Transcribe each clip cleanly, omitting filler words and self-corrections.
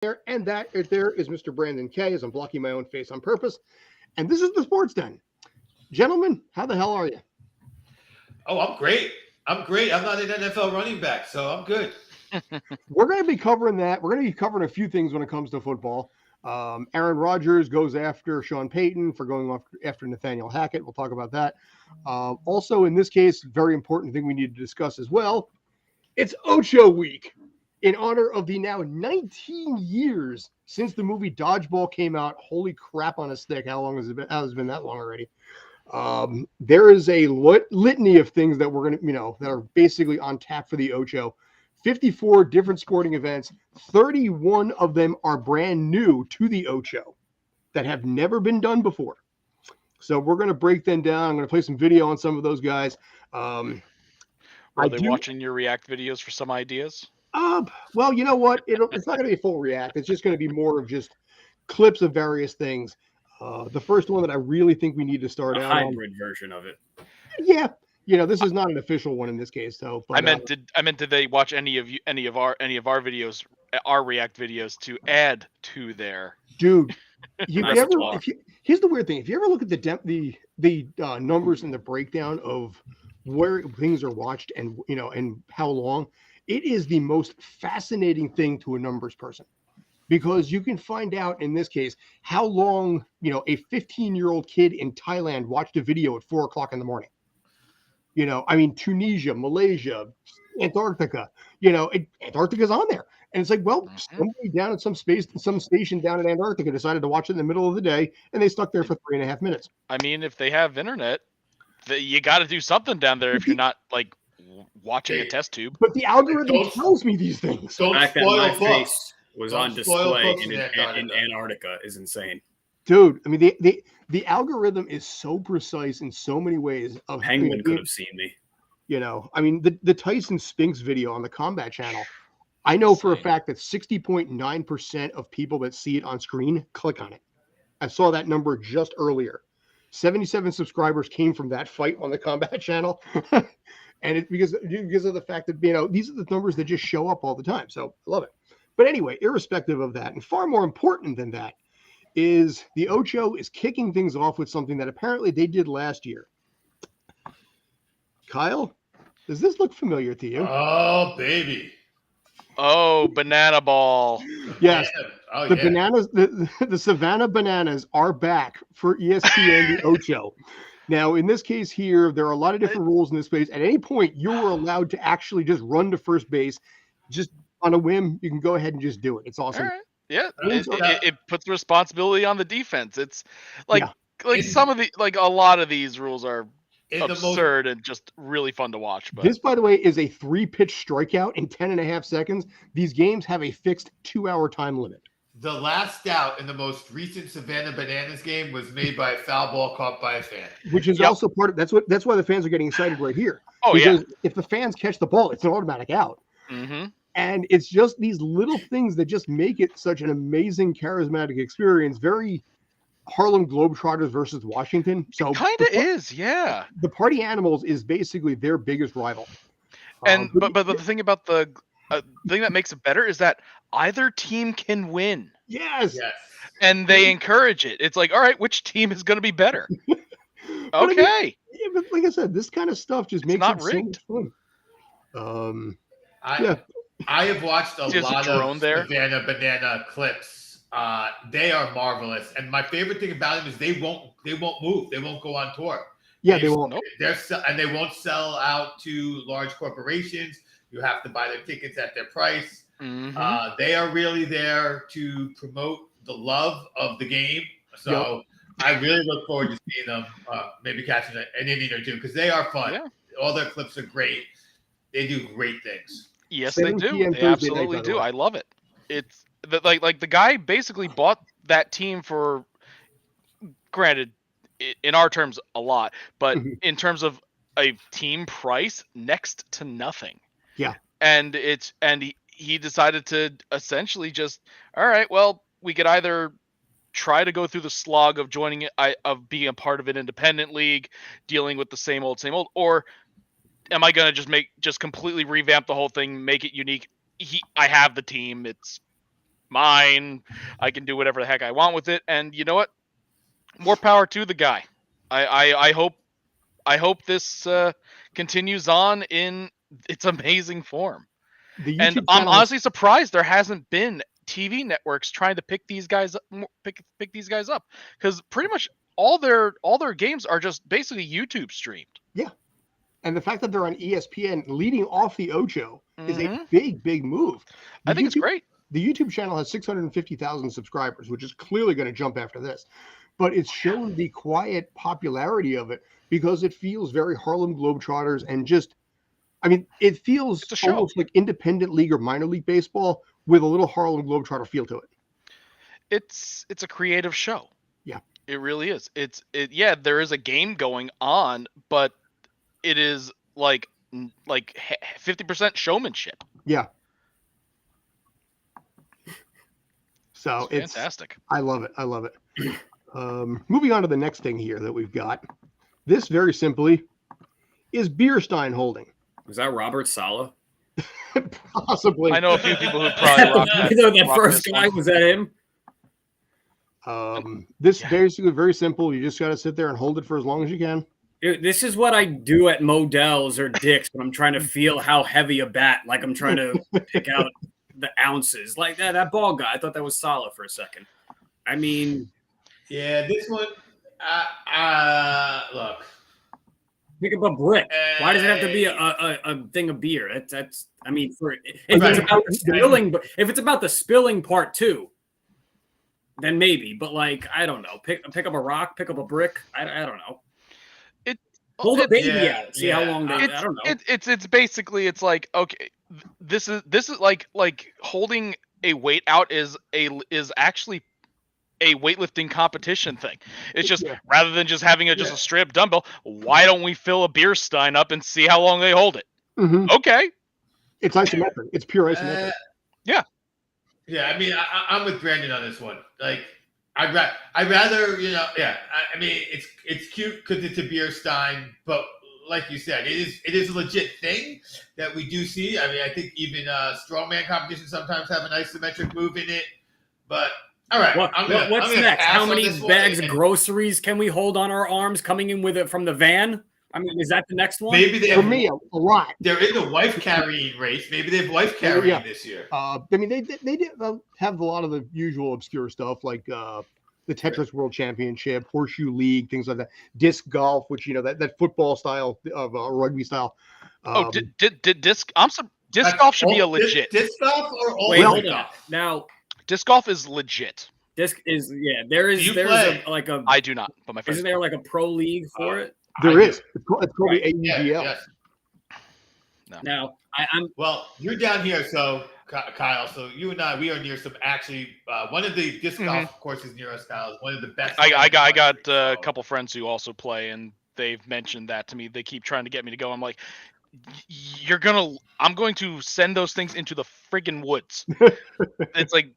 there, and that right there is Mr. Brandon K. As I'm blocking my own face on purpose. And this is the Sports Den. Gentlemen, how the hell are you? Oh, I'm great. I'm great. I'm not an NFL running back, so I'm good. We're going to be covering that. We're going to be covering a few things when it comes to football. Aaron Rodgers goes after Sean Payton for going off after Nathaniel Hackett. We'll talk about that. Also, in this case, very important thing we need to discuss as well. It's Ocho week in honor of the now 19 years since the movie Dodgeball came out. Holy crap on a stick. How long has it been? How has it been that long already? There is a litany of things that we're going to, that are basically on tap for the Ocho. 54 different sporting events. 31 of them are brand new to the Ocho that have never been done before. So we're going to break them down. I'm going to play some video on some of those guys. Are they watching your React videos for some ideas? Well, you know what? It's not going to be a full React. It's just going to be more of just clips of various things. The first one that I really think we need to start out on. A hybrid version of it. Yeah. This is not an official one in this case, though. But, I meant did they watch any of our videos, our React videos, to add to their? Dude, here's the weird thing. If you ever look at the numbers and the breakdown of where things are watched and and how long, it is the most fascinating thing to a numbers person, because you can find out in this case how long a 15-year-old kid in Thailand watched a video at 4:00 in the morning. Tunisia, Malaysia, Antarctica, Antarctica's on there. And it's like, well, somebody down at some station down in Antarctica decided to watch it in the middle of the day, and they stuck there for 3.5 minutes. If they have internet, you got to do something down there if you're not like watching a test tube. But the algorithm tells me these things. The fact that my face was on display in Antarctica is insane. Dude, the algorithm is so precise in so many ways. Penguin could have seen me. The Tyson Spinks video on the Combat Channel, I know for a fact that 60.9% of people that see it on screen click on it. I saw that number just earlier. 77 subscribers came from that fight on the Combat Channel. And it's because of the fact that, these are the numbers that just show up all the time. So I love it. But anyway, irrespective of that, and far more important than that, is the Ocho is kicking things off with something that apparently they did last year. Kyle, does this look familiar to you? Oh, baby. Oh, banana ball. Yes. Bananas, the Savannah Bananas are back for ESPN the Ocho. Now, in this case here, there are a lot of different rules in this space. At any point, you were allowed to actually just run to first base. Just on a whim, you can go ahead and just do it. It's awesome. All right. Yeah, it puts responsibility on the defense. It's like some of the a lot of these rules are absurd and just really fun to watch. But this, by the way, is a 3-pitch strikeout in 10.5 seconds. These games have a fixed 2-hour time limit. The last out in the most recent Savannah Bananas game was made by a foul ball caught by a fan, which is also part of that's why the fans are getting excited right here. Oh, because if the fans catch the ball, it's an automatic out. Mm-hmm. And it's just these little things that just make it such an amazing, charismatic experience. Very Harlem Globetrotters versus Washington. So kind of is, yeah. The Party Animals is basically their biggest rival. And but the thing about the thing that makes it better is that either team can win. Yes. And they encourage it. It's like, all right, which team is going to be better? Okay. But like I said, this kind of stuff just makes it rigged. so much fun. I have watched a lot of Savannah Banana clips. They are marvelous, and my favorite thing about them is they won't move. They won't go on tour. Yeah, they won't. And they won't sell out to large corporations. You have to buy their tickets at their price. Mm-hmm. They are really there to promote the love of the game. So I really look forward to seeing them, maybe catching an inning or two, because they are fun. Yeah. All their clips are great. They do great things. Yes, they do. They absolutely do. I love it. It's like the guy basically bought that team for, granted, in our terms, a lot, but in terms of a team price, next to nothing. Yeah. And he decided to essentially just, all right, well, we could either try to go through the slog of joining it, of being a part of an independent league, dealing with the same old, or am I going to just completely revamp the whole thing, make it unique? I have the team. It's mine. I can do whatever the heck I want with it. And you know what? More power to the guy. I hope this continues on in its amazing form. And I'm honestly surprised there hasn't been TV networks trying to pick these guys up, pick these guys up, because pretty much all their games are just basically YouTube streamed. Yeah, and the fact that they're on ESPN leading off the Ocho is a big move. I think it's great. The YouTube channel has 650,000 subscribers, which is clearly going to jump after this. But it's shown the quiet popularity of it because it feels very Harlem Globetrotters and just, I mean, it feels almost like independent league or minor league baseball with a little Harlem Globetrotter feel to it. It's a creative show. Yeah, it really is. Yeah, there is a game going on, but it is like 50% showmanship. Yeah. So it's fantastic. I love it. Moving on to the next thing here that we've got. This very simply is Bierstein holding. Was that Robert Saleh? Possibly. I know a few people who probably rocked that. That first guy, was that him? Basically very simple. You just got to sit there and hold it for as long as you can. Dude, this is what I do at Modell's or Dick's when I'm trying to feel how heavy a bat, like I'm trying to pick out the ounces. Like that ball guy, I thought that was solid for a second. I mean, yeah, this one, look. Pick up a brick. Why does it have to be a thing of beer? That's. I mean, it's about the spilling, but if it's about the spilling part too, then maybe. But like, I don't know. Pick up a rock. Pick up a brick. I don't know. Hold the baby out. See how long they. I don't know. It's basically it's like, okay, this is like holding a weight out is actually a weightlifting competition thing. It's just rather than just having just a straight dumbbell, why don't we fill a beer stein up and see how long they hold it? Mm-hmm. Okay. It's isometric. It's pure isometric. Yeah. I mean, I'm with Brandon on this one. Like, I'd rather, I mean, it's cute because it's a beer stein, but like you said, it is a legit thing that we do see. I mean, I think even strongman competitions sometimes have an isometric move in it. But all right, what's next? How many bags of groceries can we hold on our arms coming in with it from the van? I mean, is that the next one? Maybe for me a lot. They're in the wife carrying race. Maybe they have wife carrying this year. I mean, they did have a lot of the usual obscure stuff like the Tetris World Championship, Horseshoe League, things like that. Disc golf, which that football style of rugby style. Disc golf should be a legit. Disc golf or all hold on. Now, disc golf is legit. Disc is there is a I do not, but my friend. Isn't there like a pro league for it? There is. It's called the AUGL. Yes. No. Now I'm you're down here, so Kyle. So you and I, we are near some actually one of the disc golf courses near us, Kyle, is one of the best. I got a couple friends who also play, and they've mentioned that to me. They keep trying to get me to go. I'm like, I'm going to send those things into the friggin' woods. It's like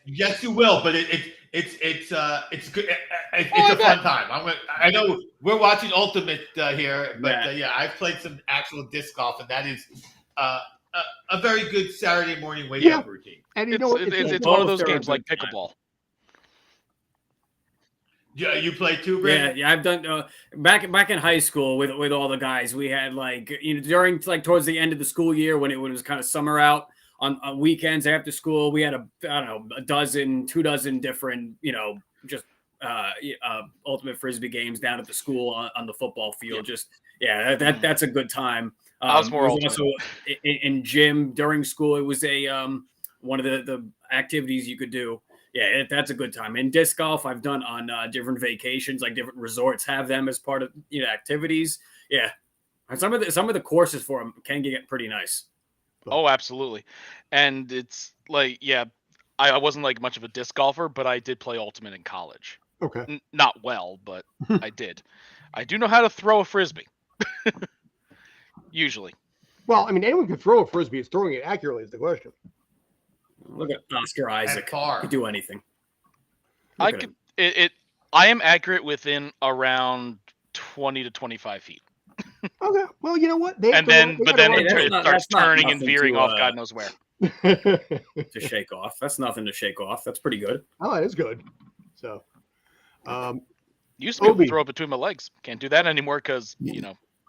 yes, you will, but it's good. It's a fun time. I know we're watching Ultimate here, but I've played some actual disc golf, and that is a very good Saturday morning wake up routine. And it's one of those games like pickleball. Yeah, you play too, Brandon? Yeah, I've done back in high school with all the guys. We had during towards the end of the school year when it was kind of summer out on weekends after school, we had a dozen, 2 dozen different ultimate frisbee games down at the school on the football field. That's a good time. I was more also in gym during school. It was one of the activities you could do. Yeah, that's a good time. And disc golf, I've done on different vacations, like different resorts have them as part of activities. Yeah, and some of the courses for them can get pretty nice. Oh, absolutely. And it's like, I wasn't like much of a disc golfer, but I did play ultimate in college. Okay, not well, but I did. I do know how to throw a frisbee. Usually. Well, I mean, anyone can throw a frisbee. It's throwing it accurately is the question. Look at Oscar Isaac. He could do anything. I am accurate within around 20 to 25 feet. Okay. Well, you know what? It starts turning and veering off God knows where. to shake off. That's nothing to shake off. That's pretty good. Oh, that is good. So, used to be able to Obi. throw it between my legs. Can't do that anymore because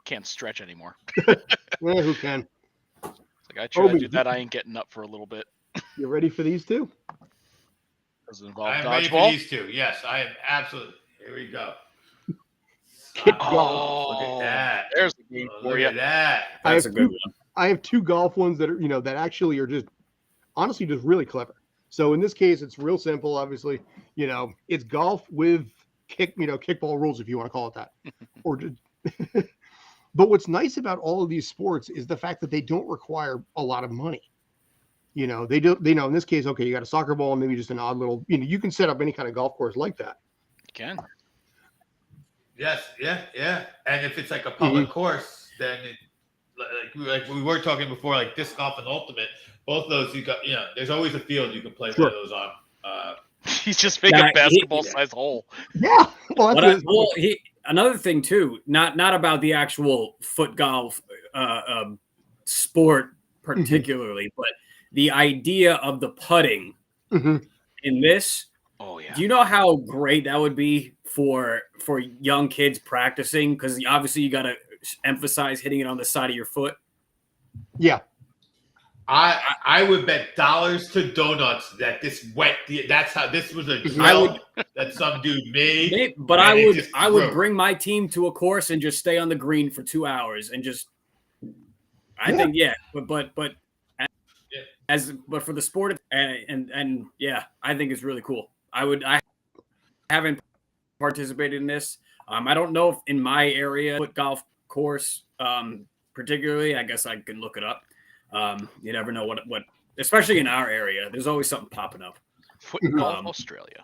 can't stretch anymore. Yeah, who can? It's like I try to Obi. do that, I ain't getting up for a little bit. You ready for these two? Does it involve I'm ready for dodgeball? these two. Yes, I am absolutely. Here we go. Kick Oh, golf. look at that. There's the game Oh, for look you. at that. That's have a good two- one. I have two golf ones that are, that actually are just, honestly, just really clever. So in this case, it's real simple. Obviously, it's golf with kickball rules, if you want to call it that. Or, but what's nice about all of these sports is the fact that they don't require a lot of money. They do. They know in this case, okay, you got a soccer ball and maybe just an odd little. You can set up any kind of golf course like that. You can. Yes, yeah. And if it's like a public course, then like we were talking before, like disc golf and ultimate, both of those you got. There's always a field you can play one of those on. He's just making a basketball-sized hole. Yeah. Well, another thing too, not about the actual foot golf sport particularly, but the idea of the putting in this. Oh yeah. Do you know how great that would be for young kids practicing? Because obviously you got to emphasize hitting it on the side of your foot. Yeah. I would bet dollars to donuts that that's how this was a drill that some dude made. But I would bring my team to a course and just stay on the green for 2 hours and just. I think but for the sport and yeah, I think it's really cool. I haven't participated in this. I don't know if in my area foot golf course particularly. I guess I can look it up. You never know what especially in our area. There's always something popping up. Foot golf Australia.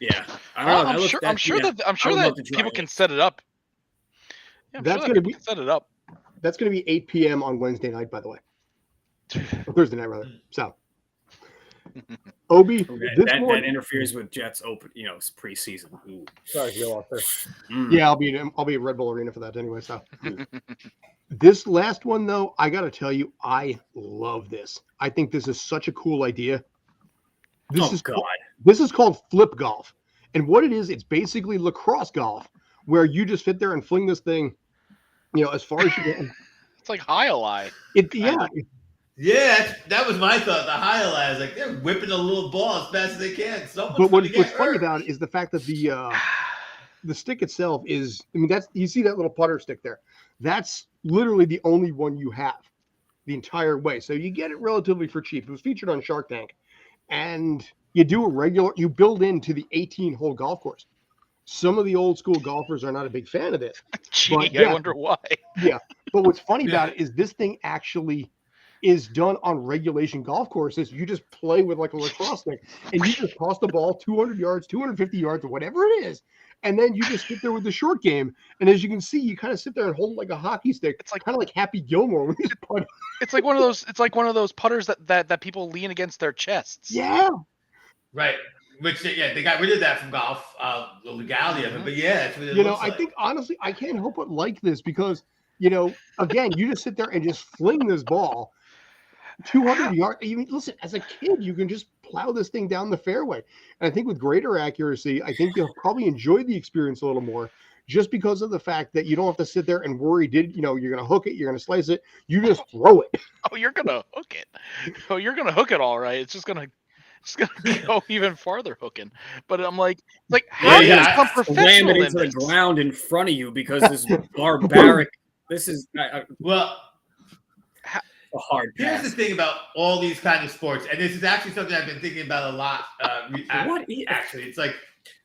Yeah, I'm sure that people can set it up. Yeah, that's going to be set it up. That's going to be 8 p.m. on Wednesday night, by the way. Or Thursday night, rather. So, Obi, that interferes with Jets open. It's preseason. Ooh. Sorry, you lost there. Yeah, I'll be at Red Bull Arena for that anyway. So, this last one though, I got to tell you, I love this. I think this is such a cool idea. This is called flip golf, and what it is, it's basically lacrosse golf, where you just sit there and fling this thing, as far as you can. It's like high-a-lie. Yeah, that was my thought. The highlight is like they're whipping a little ball as fast as they can. But what's funny about it is the fact that the stick itself is. That's you see that little putter stick there. That's literally the only one you have the entire way. So you get it relatively for cheap. It was featured on Shark Tank, and you build into the 18-hole golf course. Some of the old school golfers are not a big fan of this. Gee, I wonder why. Yeah, but what's funny about it is this thing actually is done on regulation golf courses. You just play with like a lacrosse stick, and you just toss the ball 200 yards, 250 yards, or whatever it is, and then you just sit there with the short game. And as you can see, you kind of sit there and hold it like a hockey stick. It's like kind of like Happy Gilmore when he's putting. It's like one of those. It's like one of those putters that people lean against their chests. Yeah. Right. Which they got rid of that from golf, the legality of it. But yeah, that's what it looks I like. think honestly, I can't help but like this because again, you just sit there and just fling this ball 200 yards. Listen, as a kid, you can just plow this thing down the fairway. And I think with greater accuracy, I think you'll probably enjoy the experience a little more, just because of the fact that you don't have to sit there and worry. You're going to hook it, you're going to slice it. You just throw it. Oh, you're going to hook it. Oh, you're going to hook it all right. It's just going to go even farther hooking. But I'm like how do you become professional? Slam it into the ground in front of you because this barbaric. This is a hard pass. Here's the thing about all these kind of sports, and this is actually something I've been thinking about a lot. Actually, it's like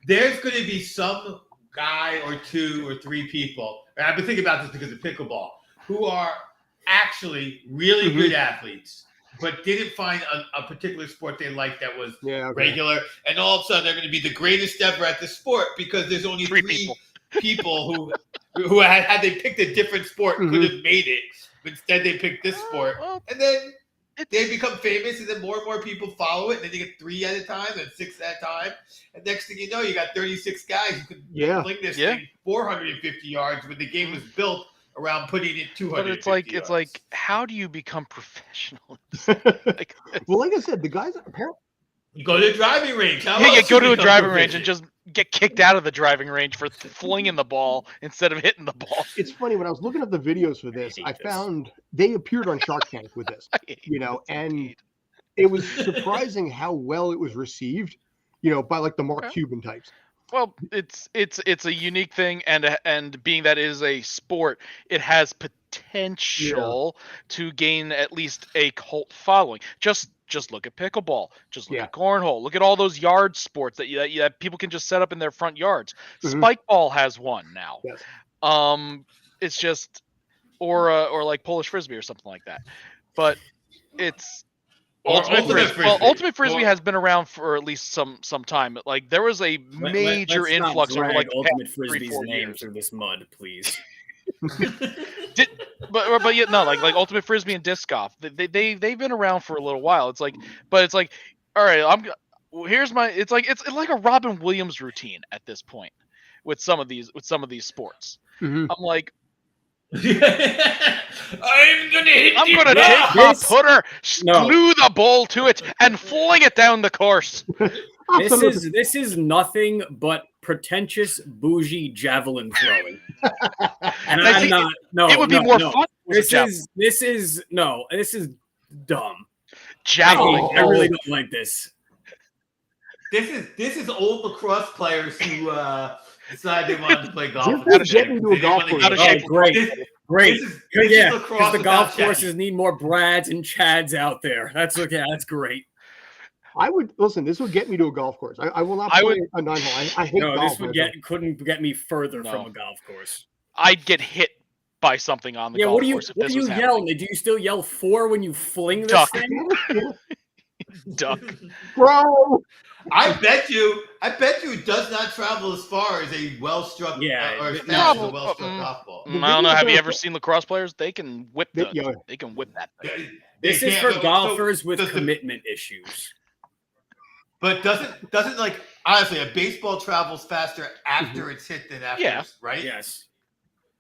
there's going to be some guy or two or three people, and I've been thinking about this because of pickleball, who are actually really good athletes, but didn't find a particular sport they liked that was regular, and all of a sudden they're going to be the greatest ever at the sport because there's only three people who had they picked a different sport could have made it. But instead, they picked this sport, and then they become famous, and then more people follow it. And then you get 3 at a time, and 6 at a time, and next thing you know, you got 36 guys who can fling this thing 450 yards when the game was built around putting it 200. But it's like, how do you become professional? Well, like I said, the guys apparently. You go to the driving range. You go to a driving range and just get kicked out of the driving range for flinging the ball instead of hitting the ball. It's funny, when I was looking at the videos for this, I found they appeared on Shark Tank with this, and it was surprising how well it was received, by like the Mark Cuban types. Well, it's a unique thing, and being that it is a sport, it has potential to gain at least a cult following. Just look at pickleball. Just look at cornhole. Look at all those yard sports that people can just set up in their front yards. Spike ball has one now. Yes. It's just or like Polish frisbee or something like that. But it's Ultimate Frisbee has been around for at least some time. Like there was a major influx over like Ultimate Frisbee's name through this mud, please. But yet no, like Ultimate Frisbee and disc golf, they've been around for a little while. It's like, all right, it's like a Robin Williams routine at this point with some of these sports. I'm like, I'm gonna take my putter, glue the ball to it, and fling it down the course. This is nothing but pretentious, bougie javelin throwing. And I'm not. No, it would be more fun. This is dumb. Javelin. I really don't like this. This is old lacrosse players who decided they wanted to play golf. Great. Because the golf courses need more Brads and Chads out there. That's great. I would listen. This would get me to a golf course. I will not play a 9-hole. I hate golf. This couldn't get me further from a golf course. I'd get hit by something on the golf course. What do you yell? Do you still yell 4 when you fling this thing? Duck. Bro. I bet you it does not travel as far as a well-struck or as fast as a well-struck golf ball. I don't know. Have you ever seen lacrosse players? They can whip that thing. This is for golfers with commitment issues. But doesn't like honestly a baseball travels faster after it's hit than after, right? Yes.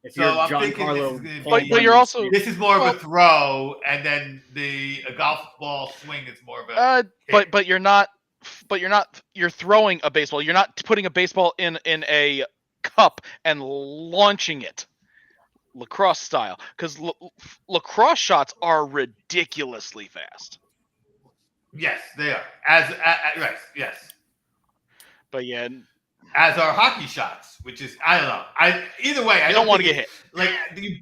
If so I'm thinking but you're also this is more of a throw, and then a golf ball swing is more of a but you're throwing a baseball. You're not putting a baseball in a cup and launching it lacrosse style, because lacrosse shots are ridiculously fast. Yes, they are. Right, yes. But yeah, as are hockey shots, which is I don't know. Either way, I don't want to get hit. Like you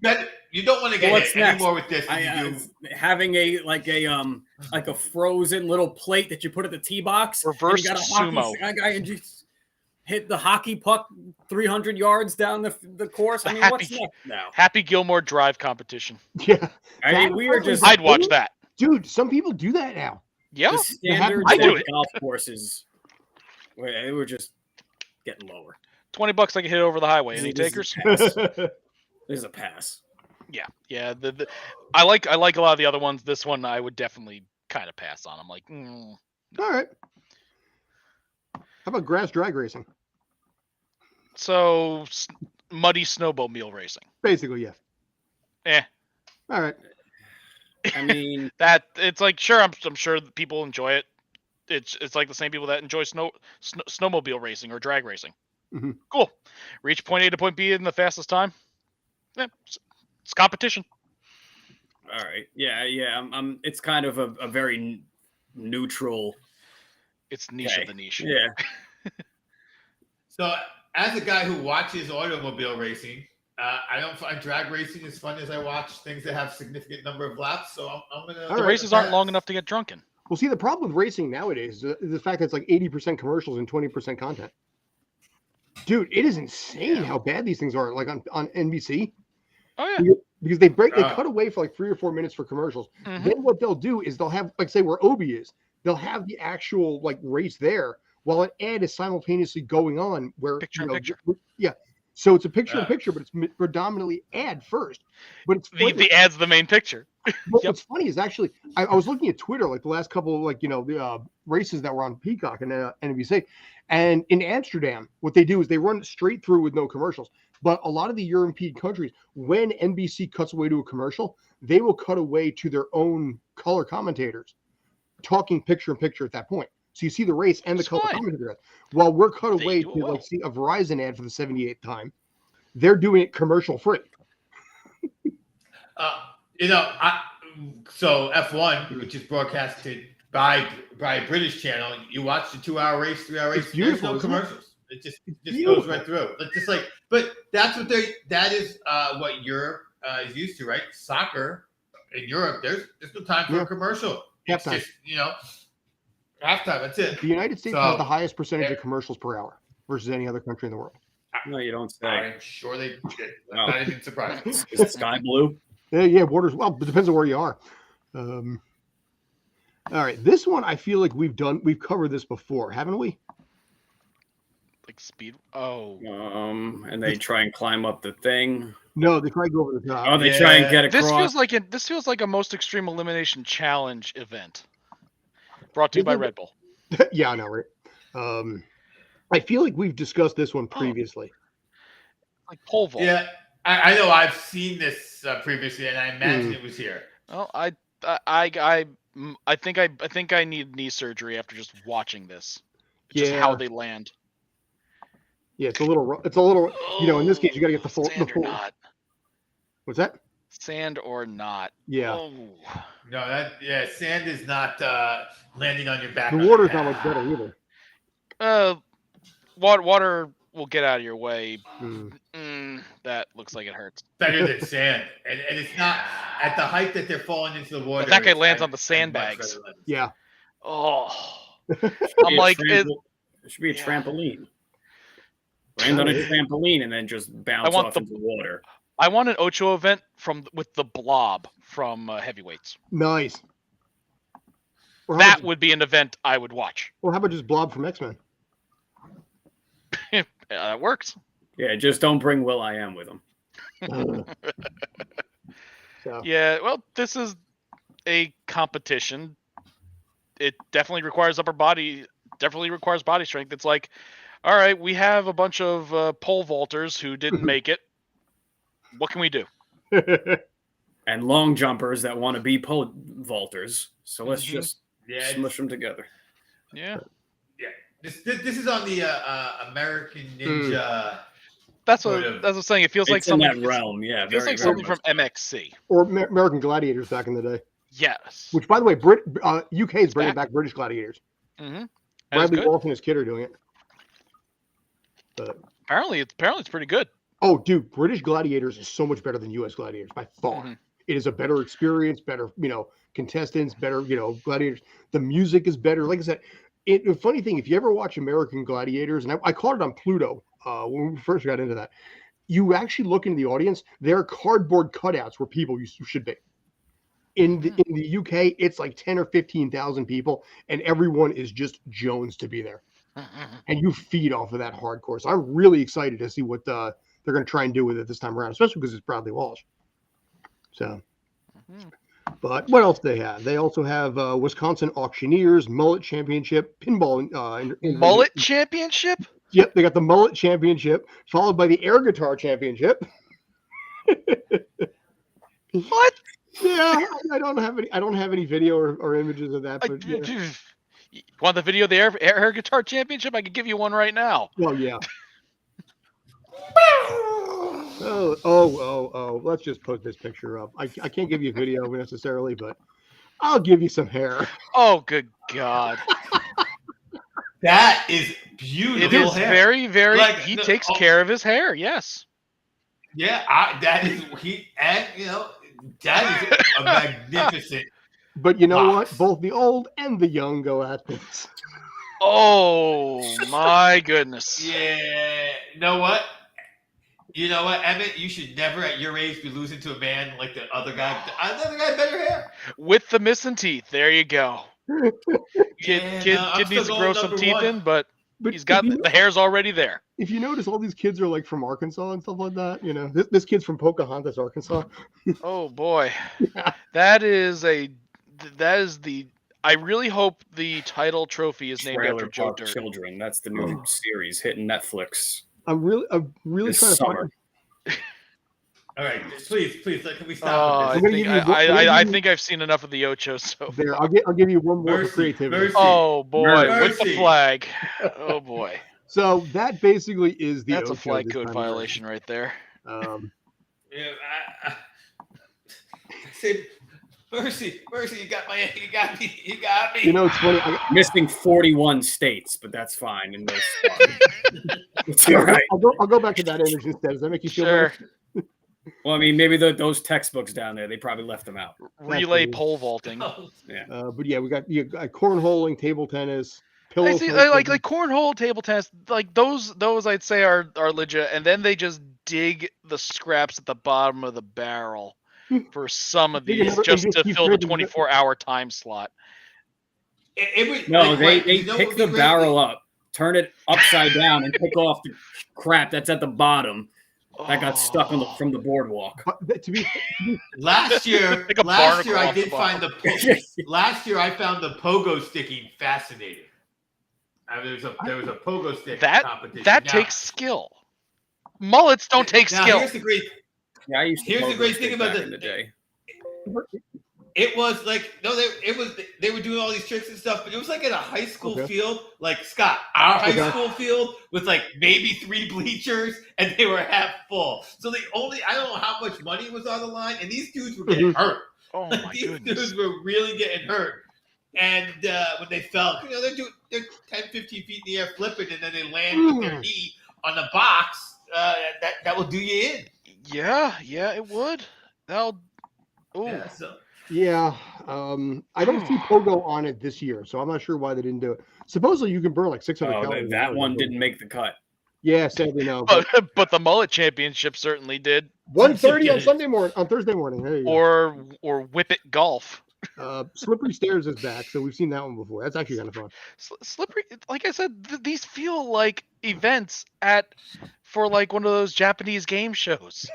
don't want to get hit anymore with this. Having a frozen little plate that you put at the tee box. Reverse sumo. And just hit the hockey puck 300 yards down the course. I mean, what's next now? Happy Gilmore drive competition. Yeah, I'd watch that. Dude, some people do that now. Yeah, I do it. Golf courses, we're just getting lower. $20 I can hit over the highway. Any takers? There's a pass. Yeah. I like a lot of the other ones. This one I would definitely kind of pass on. I'm like, All right. How about grass drag racing? So muddy snowmobile racing. Basically, yeah. All right. I mean, that it's like sure. I'm sure that people enjoy it. It's like the same people that enjoy snowmobile racing or drag racing. Mm-hmm. Cool. Reach point A to point B in the fastest time. Yeah, it's competition. All right. Yeah. It's kind of a very neutral. It's niche of the niche. Yeah. So, as a guy who watches automobile racing, I don't find drag racing as fun as I watch things that have significant number of laps. So I'm gonna. The races aren't long enough to get drunk in. Well, see, the problem with racing nowadays is the fact that it's like 80% commercials and 20% content. Dude, it is insane how bad these things are. Like on NBC. Oh yeah. Because they cut away for like 3 or 4 minutes for commercials. Mm-hmm. Then what they'll do is they'll have, like, say where Obi is, they'll have the actual like race there while an ad is simultaneously going on. Where picture in picture. Yeah. So it's a picture in picture, but it's predominantly ad first. But it's the ad's the main picture. What's funny is actually I was looking at Twitter like the last couple of the races that were on Peacock and NBC, and in Amsterdam, what they do is they run straight through with no commercials. But a lot of the European countries, when NBC cuts away to a commercial, they will cut away to their own color commentators talking picture in picture at that point. So you see the race and the color commentator. While we're cut away to like see a Verizon ad for the 78th time, they're doing it commercial free. So F1, which is broadcasted by a British channel, you watch the 2-hour race, 3-hour race. There's no commercials. It just goes right through. It's just like, but that's what that is what Europe is used to, right? Soccer in Europe, there's no time for a commercial. It's halftime. just halftime. That's it. The United States has the highest percentage of commercials per hour versus any other country in the world. No, you don't say. I'm sure they did. I'm not even surprised. Is it sky blue? Yeah, waters. Well, it depends on where you are. All right, this one I feel like we've covered this before, haven't we? Like speed. Oh. And they try and climb up the thing. No, they try to go over the top. Oh, they try and get across. This feels like a Most Extreme Elimination Challenge event. Brought to you by Red Bull. Yeah, I know, right? I feel like we've discussed this one previously. Like pole vault. Yeah, I know. I've seen this previously, and I imagine it was here. Well, I think I need knee surgery after just watching this. Just how they land. Yeah, it's a little. In this case, you got to get the full. Sand or not. What's that? Sand or not. Yeah. Oh. No, sand is not landing on your back. The water's not much better either. Water will get out of your way. That looks like it hurts. Better than sand, and it's not at the height that they're falling into the water. But that guy lands on the sandbags. Yeah. Oh. I'm like, it should be a trampoline. Land on a trampoline and then just bounce off into the water. I want an Ocho event with the Blob from Heavyweights. Nice. That would be an event I would watch. Or how about just Blob from X-Men? That works. Yeah, just don't bring Will.i.am with him. Yeah, well, this is a competition. It definitely requires body strength. It's like, all right, we have a bunch of pole vaulters who didn't make it. What can we do? And long jumpers that want to be pole vaulters. So let's just smush them together. Yeah. This is on the American Ninja. That's what I was saying. It feels like something in that realm. Yeah, it feels like something from MXC or American Gladiators back in the day. Yes. Which, by the way, UK is bringing back British Gladiators. Mm-hmm. Bradley Walsh and his kid are doing it. But apparently it's pretty good. Oh, dude, British Gladiators is so much better than US Gladiators by far. Mm-hmm. It is a better experience, better, contestants, better, gladiators. The music is better. Like I said, the funny thing, if you ever watch American Gladiators, and I caught it on Pluto when we first got into that, you actually look into the audience, there are cardboard cutouts where people should be. In the UK, it's like 10 or 15,000 people, and everyone is just Jones to be there. And you feed off of that hardcore. So I'm really excited to see what they're going to try and do with it this time around, especially because it's Bradley Walsh. So, but what else do they have? They also have Wisconsin Auctioneers, Mullet Championship, Pinball. Mullet Championship? Yep, they got the Mullet Championship, followed by the Air Guitar Championship. What? Yeah, I don't have any video or images of that. But, You want the video of the Air Guitar Championship? I could give you one right now. Well, yeah. Oh! Let's just put this picture up. I can't give you a video necessarily, but I'll give you some hair. Oh, good God! That is beautiful. It is hair. Very, very. Like, he takes care of his hair. Yes. Yeah, that is that is a magnificent. But you know what? Both the old and the young go at this. Oh my goodness! Yeah, you know what, Emmett? You should never, at your age, be losing to a man like the other guy. Another guy, better hair with the missing teeth. There you go. Kid needs to grow some teeth in, but he's got the hair's already there. If you notice, all these kids are like from Arkansas and stuff like that. This kid's from Pocahontas, Arkansas. Oh boy, that is the. I really hope the title trophy is named after Joe Dirt. Children. That's the new series hitting Netflix. I'm really trying to find. All right, please, can we stop? I think I've seen enough of the Ocho so There, far. I'll give you one more for creativity. Mercy. Oh boy, Mercy. with the flag. Oh boy. So that basically is the That's Ocho a flag this code time violation right there. around. Yeah, I said, Mercy, you got me. You know, it's funny. Missing 41 states, but that's fine in those spots. It's all right. I'll go back to that image instead. Does that make you feel Sure. better? Well, I mean, maybe those textbooks down there, they probably left them out. Relay pole vaulting. Yeah. But yeah, we got cornholing, table tennis, I see, like cornhole, table tennis, like those I'd say are legit, and then they just dig the scraps at the bottom of the barrel for some of these just to fill the 24-hour time slot. They pick the barrel up, turn it upside down, and pick off the crap that's at the bottom that got stuck from the boardwalk. Last year I did find last year I found the pogo sticking fascinating. There was a pogo stick competition. That takes skill. Mullets don't take skill. Here's the great thing about the day. It was like they were doing all these tricks and stuff, but it was like in a high school field, like Scott, our high school field with like maybe 3 bleachers, and they were half full. So I don't know how much money was on the line, and these dudes were getting hurt. Oh my goodness. These dudes were really getting hurt. And when they fell, they're 10, 15 feet in the air flipping, and then they land with their knee on the box. That will do you in. Yeah, it would. Yeah, I don't see pogo on it this year, so I'm not sure why they didn't do it. Supposedly you can burn like 600 calories. That one didn't make the cut. Yeah, sadly no. But the mullet championship certainly did. 1:30 on Thursday morning. There you go. Or whip it golf. Slippery Stairs is back, so we've seen that one before. That's actually kind of fun. Slippery, like I said, these feel like events for like one of those Japanese game shows.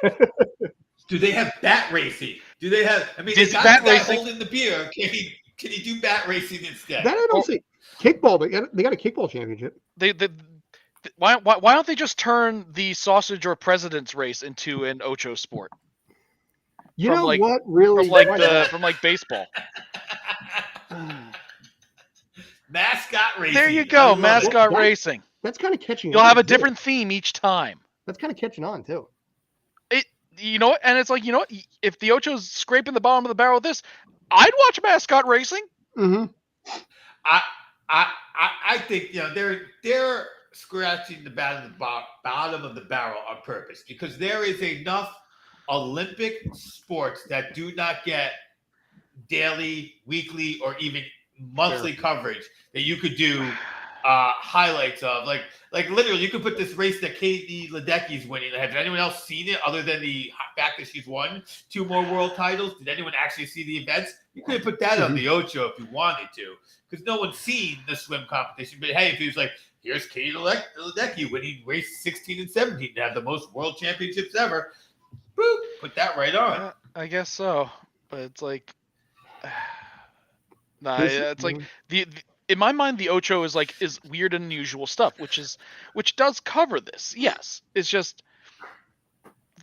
Do they have bat racing? Do they have? I mean, is the guy holding the beer, can he do bat racing instead? That I don't see. Kickball, they got a kickball championship. Why don't they just turn the sausage or president's race into an Ocho sport? You know what? Really, from baseball. Mascot racing. There you go, mascot racing. That's kind of catching. You'll have a different theme each time. That's kind of catching on too. You know what? And it's like, if the Ocho's scraping the bottom of the barrel with this, I'd watch mascot racing. Mm-hmm. I think they're scratching the bottom of the barrel on purpose, because there is enough Olympic sports that do not get daily, weekly, or even monthly coverage that you could do highlights of. Like literally, you could put this race that Katie Ledecky's winning. Has anyone else seen it other than the fact that she's won 2 more world titles? Did anyone actually see the events? You could have put that on the Ocho if you wanted to, because no one's seen the swim competition. But hey, if he was like, here's Katie Ledecky winning race 16 and 17 to have the most world championships ever, boop, put that right on. I guess so, but it's like, it's like the in my mind, the Ocho is weird and unusual stuff, which does cover this. Yes, it's just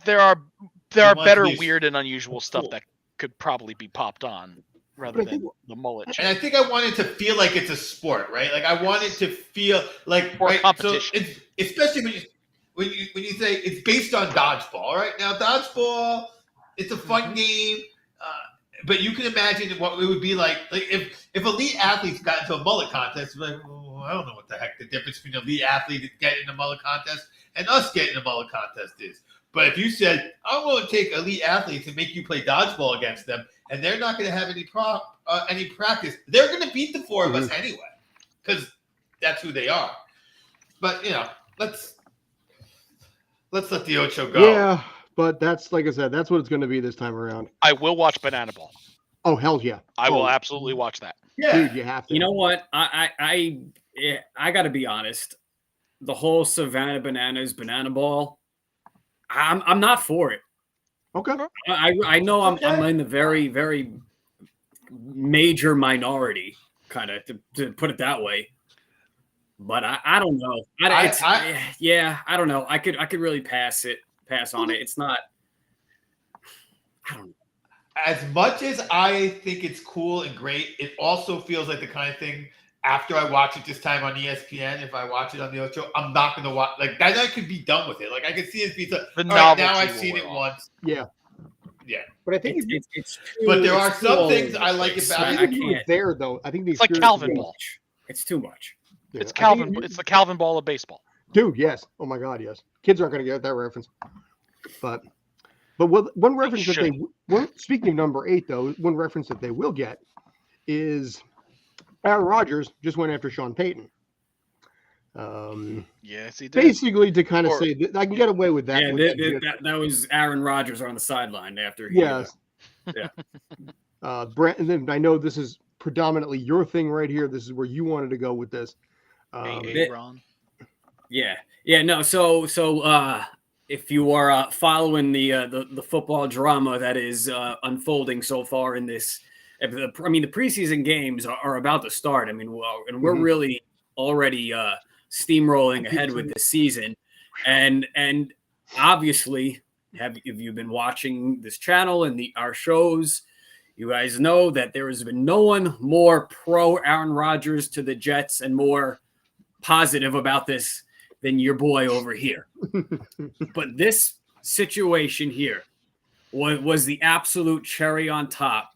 there are better weird and unusual stuff that could probably be popped on rather than the mullet. And I think I wanted to feel like it's a sport, right? Like I wanted to feel like competition. So especially when you say it's based on dodgeball, right? Now dodgeball, it's a fun game. But you can imagine what it would be like if elite athletes got into a mullet contest. Like, I don't know what the heck the difference between an elite athlete getting in a mullet contest and us getting in a mullet contest is. But if you said, I'm going to take elite athletes and make you play dodgeball against them, and they're not going to have any practice, they're going to beat the 4 of us anyway, because that's who they are. But let's let the Ocho go. Yeah. But that's, like I said, that's what it's going to be this time around. I will watch Banana Ball. Oh, hell yeah. I will absolutely watch that. Yeah. Dude, you have to. You know what? I got to be honest. The whole Savannah Bananas Banana Ball, I'm not for it. Okay. I know I'm in the very, very major minority, kind of, to put it that way. But I don't know. I don't know. I could really pass pass on it. It's not. I don't know. As much as I think it's cool and great, it also feels like the kind of thing. After I watch it this time on ESPN, if I watch it on the Ocho, I'm not going to watch like that. I could be done with it. Like I could see it be the all right, now I've seen it once. Yeah. Yeah, but I think it's too, but there are some things I like about I it. think it's there though. I think it's like Calvin ball. It's too much. Yeah, it's Calvin. It's the Calvin ball of baseball. Dude, yes. Oh my God, yes. Kids aren't going to get that reference. But one reference speaking of number 8 though, one reference that they will get is Aaron Rodgers just went after Sean Payton. Yes, he did. Basically, to kind of say that I can get away with that. Yeah, that was Aaron Rodgers on the sideline after. Yes. Yeah. Brandon, I know this is predominantly your thing right here. This is where you wanted to go with this. Ron. Yeah. No. So if you are following the football drama that is unfolding so far in this, the preseason games are about to start. I mean, and we're really already steamrolling ahead with this season, and obviously, if you've been watching this channel and our shows, you guys know that there has been no one more pro Aaron Rodgers to the Jets and more positive about this than your boy over here. But this situation here was the absolute cherry on top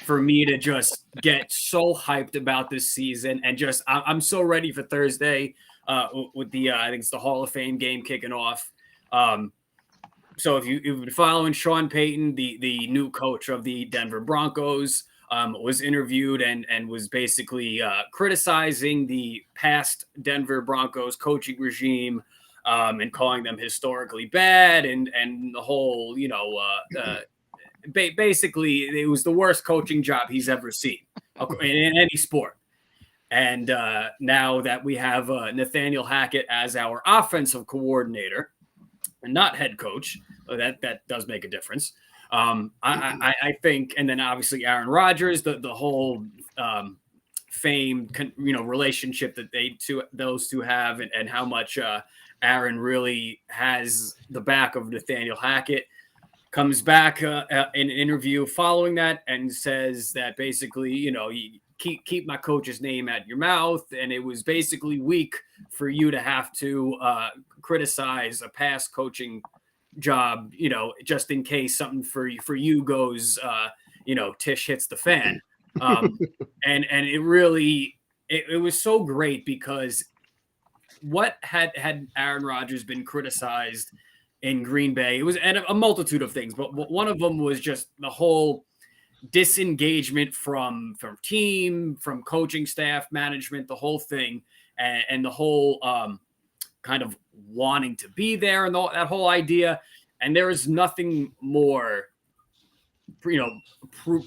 for me to just get so hyped about this season, and just I'm so ready for Thursday with the I think it's the Hall of Fame game kicking off. So if you've been following Sean Payton, the new coach of the Denver Broncos, was interviewed and was basically criticizing the past Denver Broncos coaching regime, and calling them historically bad, and the whole basically it was the worst coaching job he's ever seen in any sport. And now that we have Nathaniel Hackett as our offensive coordinator and not head coach, that does make a difference. I think, and then obviously Aaron Rodgers, the whole famed relationship that those two have, and how much Aaron really has the back of Nathaniel Hackett, comes back in an interview following that and says that basically, you keep my coach's name out your mouth, and it was basically weak for you to have to criticize a past coaching job, just in case something for you goes, Tish hits the fan. And it really, it was so great, because what had Aaron Rodgers been criticized in Green Bay? It was and a multitude of things, but one of them was just the whole disengagement from team, from coaching staff, management, the whole thing, and the whole kind of wanting to be there, and that whole idea. And there is nothing more,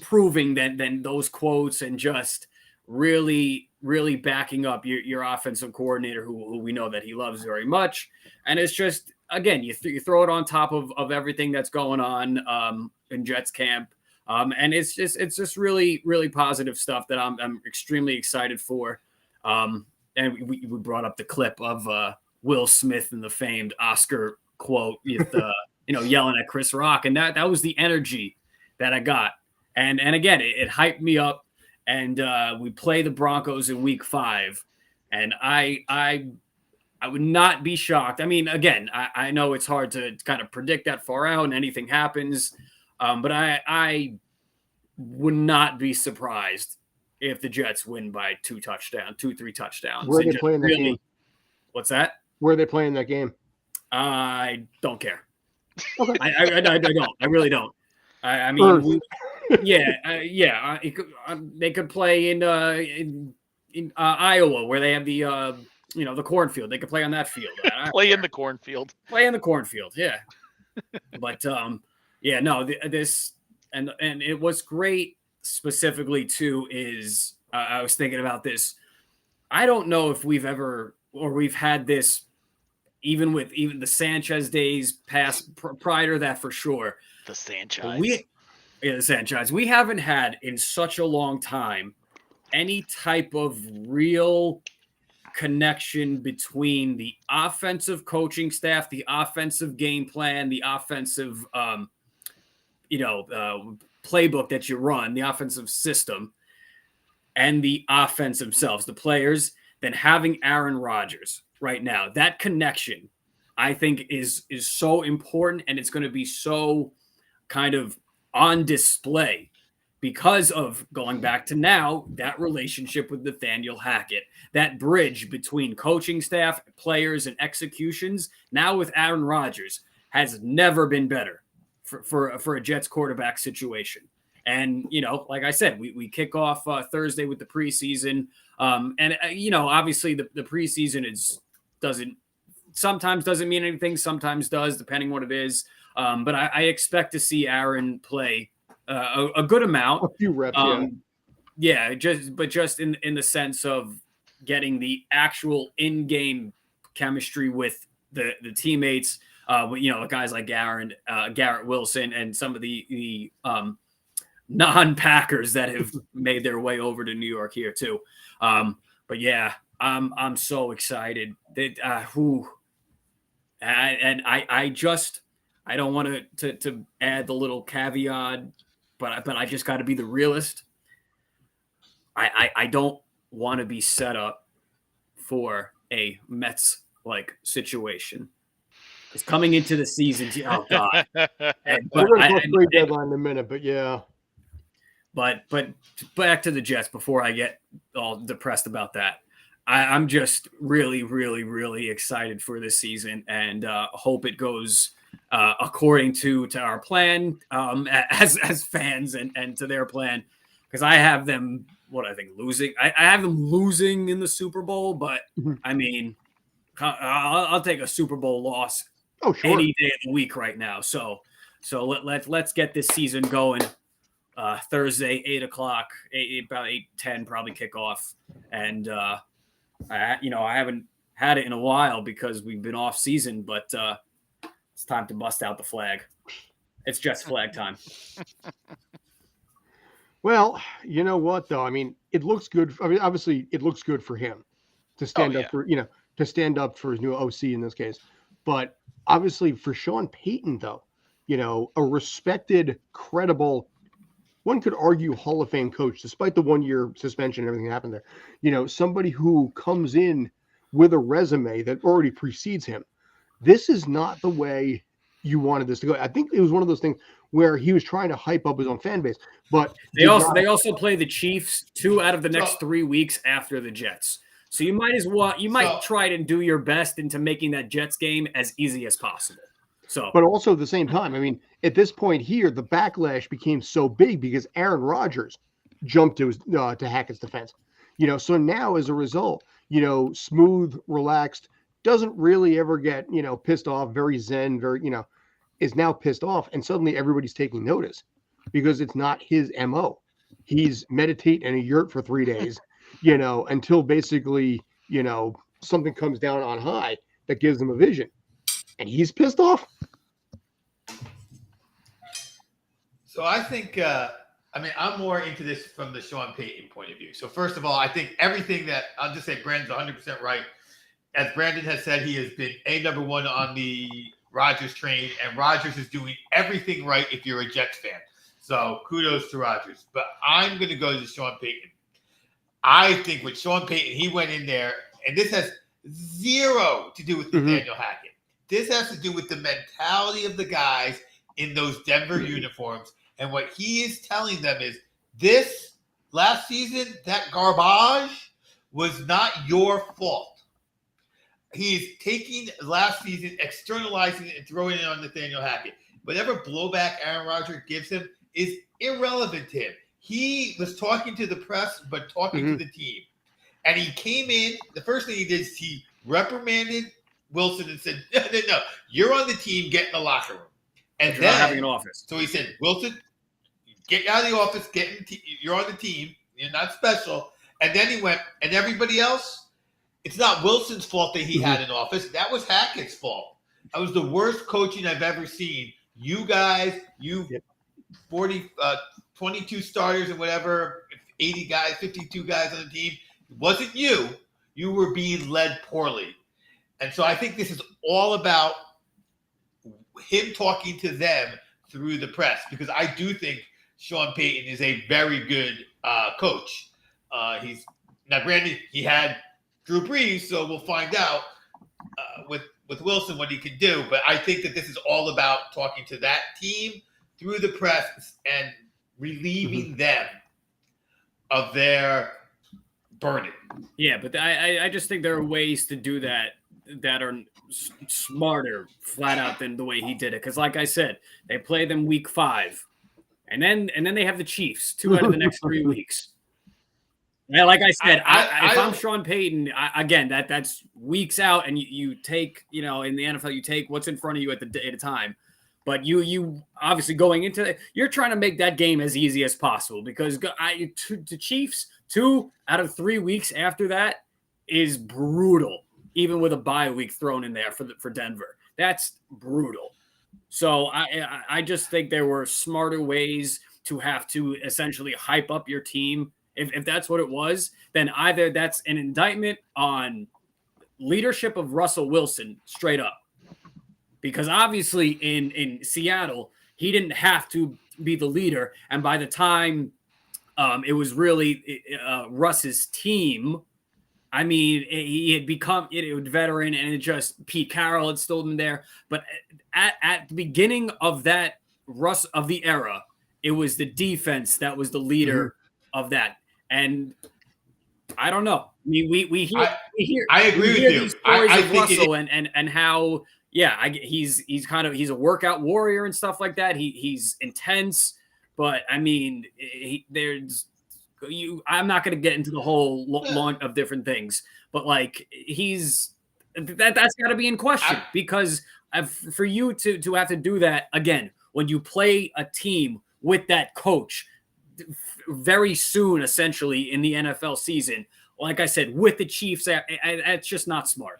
proving than those quotes, and just really, really backing up your offensive coordinator, who we know that he loves very much. And it's just, again, you throw it on top of everything that's going on in Jets camp. And it's just really, really positive stuff that I'm extremely excited for. And we brought up the clip of Will Smith and the famed Oscar quote with yelling at Chris Rock, and that was the energy that I got. And again, it hyped me up. And we play the Broncos in Week 5, and I would not be shocked. I mean, again, I know it's hard to kind of predict that far out and anything happens, but I would not be surprised if the Jets win by 2-3 touchdowns. Where are they playing that game? What's that? Where are they playing that game? I don't care. Okay. I don't. I really don't. I mean, they could play in Iowa, where they have the cornfield. They could play on that field. Play in the cornfield. Play in the cornfield. Yeah. But this and it was great specifically too is I was thinking about this. I don't know if we've had this even with the Sanchez days past prior to that for sure. The Sanchez. The Sanchez. We haven't had in such a long time any type of real connection between the offensive coaching staff, the offensive game plan, the offensive, playbook that you run, the offensive system, and the offense themselves, the players, then having Aaron Rodgers right now, that connection, I think is so important, and it's going to be so kind of on display because of going back to now, that relationship with Nathaniel Hackett, that bridge between coaching staff, players, and executions, now with Aaron Rodgers, has never been better for a Jets quarterback situation. And, like I said, we kick off Thursday with the preseason. Obviously the preseason sometimes doesn't mean anything, sometimes does, depending what it is. But I expect to see Aaron play a good amount. A few reps, just in the sense of getting the actual in-game chemistry with the teammates, guys like Garrett Wilson and some of the non-Packers that have made their way over to New York here too. But yeah, I'm so excited that I don't want to add the little caveat, but I just got to be the realist. I don't want to be set up for a Mets like situation. Because coming into the season, oh god, we're going to go trade deadline in a minute, but yeah. But back to the Jets before I get all depressed about that. I'm just really, really, really excited for this season and hope it goes according to our plan as fans and to their plan, because I have them losing. I have them losing in the Super Bowl, but I mean, I'll take a Super Bowl loss any day of the week right now. So let's get this season going. Thursday, 8:00, about 8:10, probably kickoff, and I haven't had it in a while because we've been off season, but it's time to bust out the flag. It's just flag time. Well, you know what though? I mean, it looks good. I mean, obviously, it looks good for him to stand up for to stand up for his new OC in this case. But obviously, for Sean Payton, though, a respected, credible, one could argue Hall of Fame coach, despite the 1-year suspension and everything that happened there, somebody who comes in with a resume that already precedes him. This is not the way you wanted this to go. I think it was one of those things where he was trying to hype up his own fan base, but they also play the Chiefs 2 out of the next 3 weeks after the Jets. So you might try to do your best into making that Jets game as easy as possible. So, but also at the same time, I mean, at this point here, the backlash became so big because Aaron Rodgers jumped to Hackett's defense. So now as a result, smooth, relaxed, doesn't really ever get, pissed off, very zen, very, is now pissed off, and suddenly everybody's taking notice because it's not his MO. He's meditate in a yurt for 3 days, until basically, something comes down on high that gives him a vision. And he's pissed off. So I think, I'm more into this from the Sean Payton point of view. So first of all, I think everything that I'll just say, Brandon's 100% right. As Brandon has said, he has been number one on the Rodgers train, and Rodgers is doing everything right if you're a Jets fan. So kudos to Rodgers. But I'm going to go to Sean Payton. I think with Sean Payton, he went in there, and this has zero to do with Nathaniel Hackett. This has to do with the mentality of the guys in those Denver uniforms. And what he is telling them is this last season, that garbage was not your fault. He's taking last season, externalizing it, and throwing it on Nathaniel Hackett. Whatever blowback Aaron Rodgers gives him is irrelevant to him. He was talking to the press, but talking to the team. And he came in, the first thing he did is he reprimanded Wilson and said, no, you're on the team, get in the locker room. And you're then not having an office. So he said, Wilson, get out of the office, you're on the team, you're not special. And then he went, and everybody else, it's not Wilson's fault that he had an office. That was Hackett's fault. That was the worst coaching I've ever seen. You guys, 22 starters and whatever, 80 guys, 52 guys on the team. It wasn't you. you were being led poorly. And so I think this is all about him talking to them through the press, because I do think Sean Payton is a very good coach. He's now, granted, he had Drew Brees, so we'll find out with Wilson what he can do. But I think that this is all about talking to that team through the press and relieving them of their burden. Yeah, but I just think there are ways to do that are smarter, flat out, than the way he did it. Because, like I said, they play them week 5, and then they have the Chiefs 2 out of the next 3 weeks. Yeah, like I said, if I'm Sean Payton, again, that's weeks out, and you take, in the NFL, you take what's in front of you at a time. But you obviously going into it, you're trying to make that game as easy as possible, because the Chiefs 2 out of 3 weeks after that is brutal, even with a bye week thrown in there for Denver. That's brutal. So I just think there were smarter ways to have to essentially hype up your team. If that's what it was, then either that's an indictment on leadership of Russell Wilson straight up. Because obviously in Seattle, he didn't have to be the leader. And by the time it was really Russ's team, I mean, he had become a veteran, and it just Pete Carroll had still been there. But at the beginning of that of the era, it was the defense that was the leader of that. And I don't know. I mean, we hear. I agree with you. These stories of Russell and how. Yeah, he's a workout warrior and stuff like that. He's intense, but I mean, I'm not going to get into the whole launch of different things, but like that's got to be in question, because for you to have to do that again when you play a team with that coach very soon, essentially in the NFL season, like I said, with the Chiefs, it's just not smart.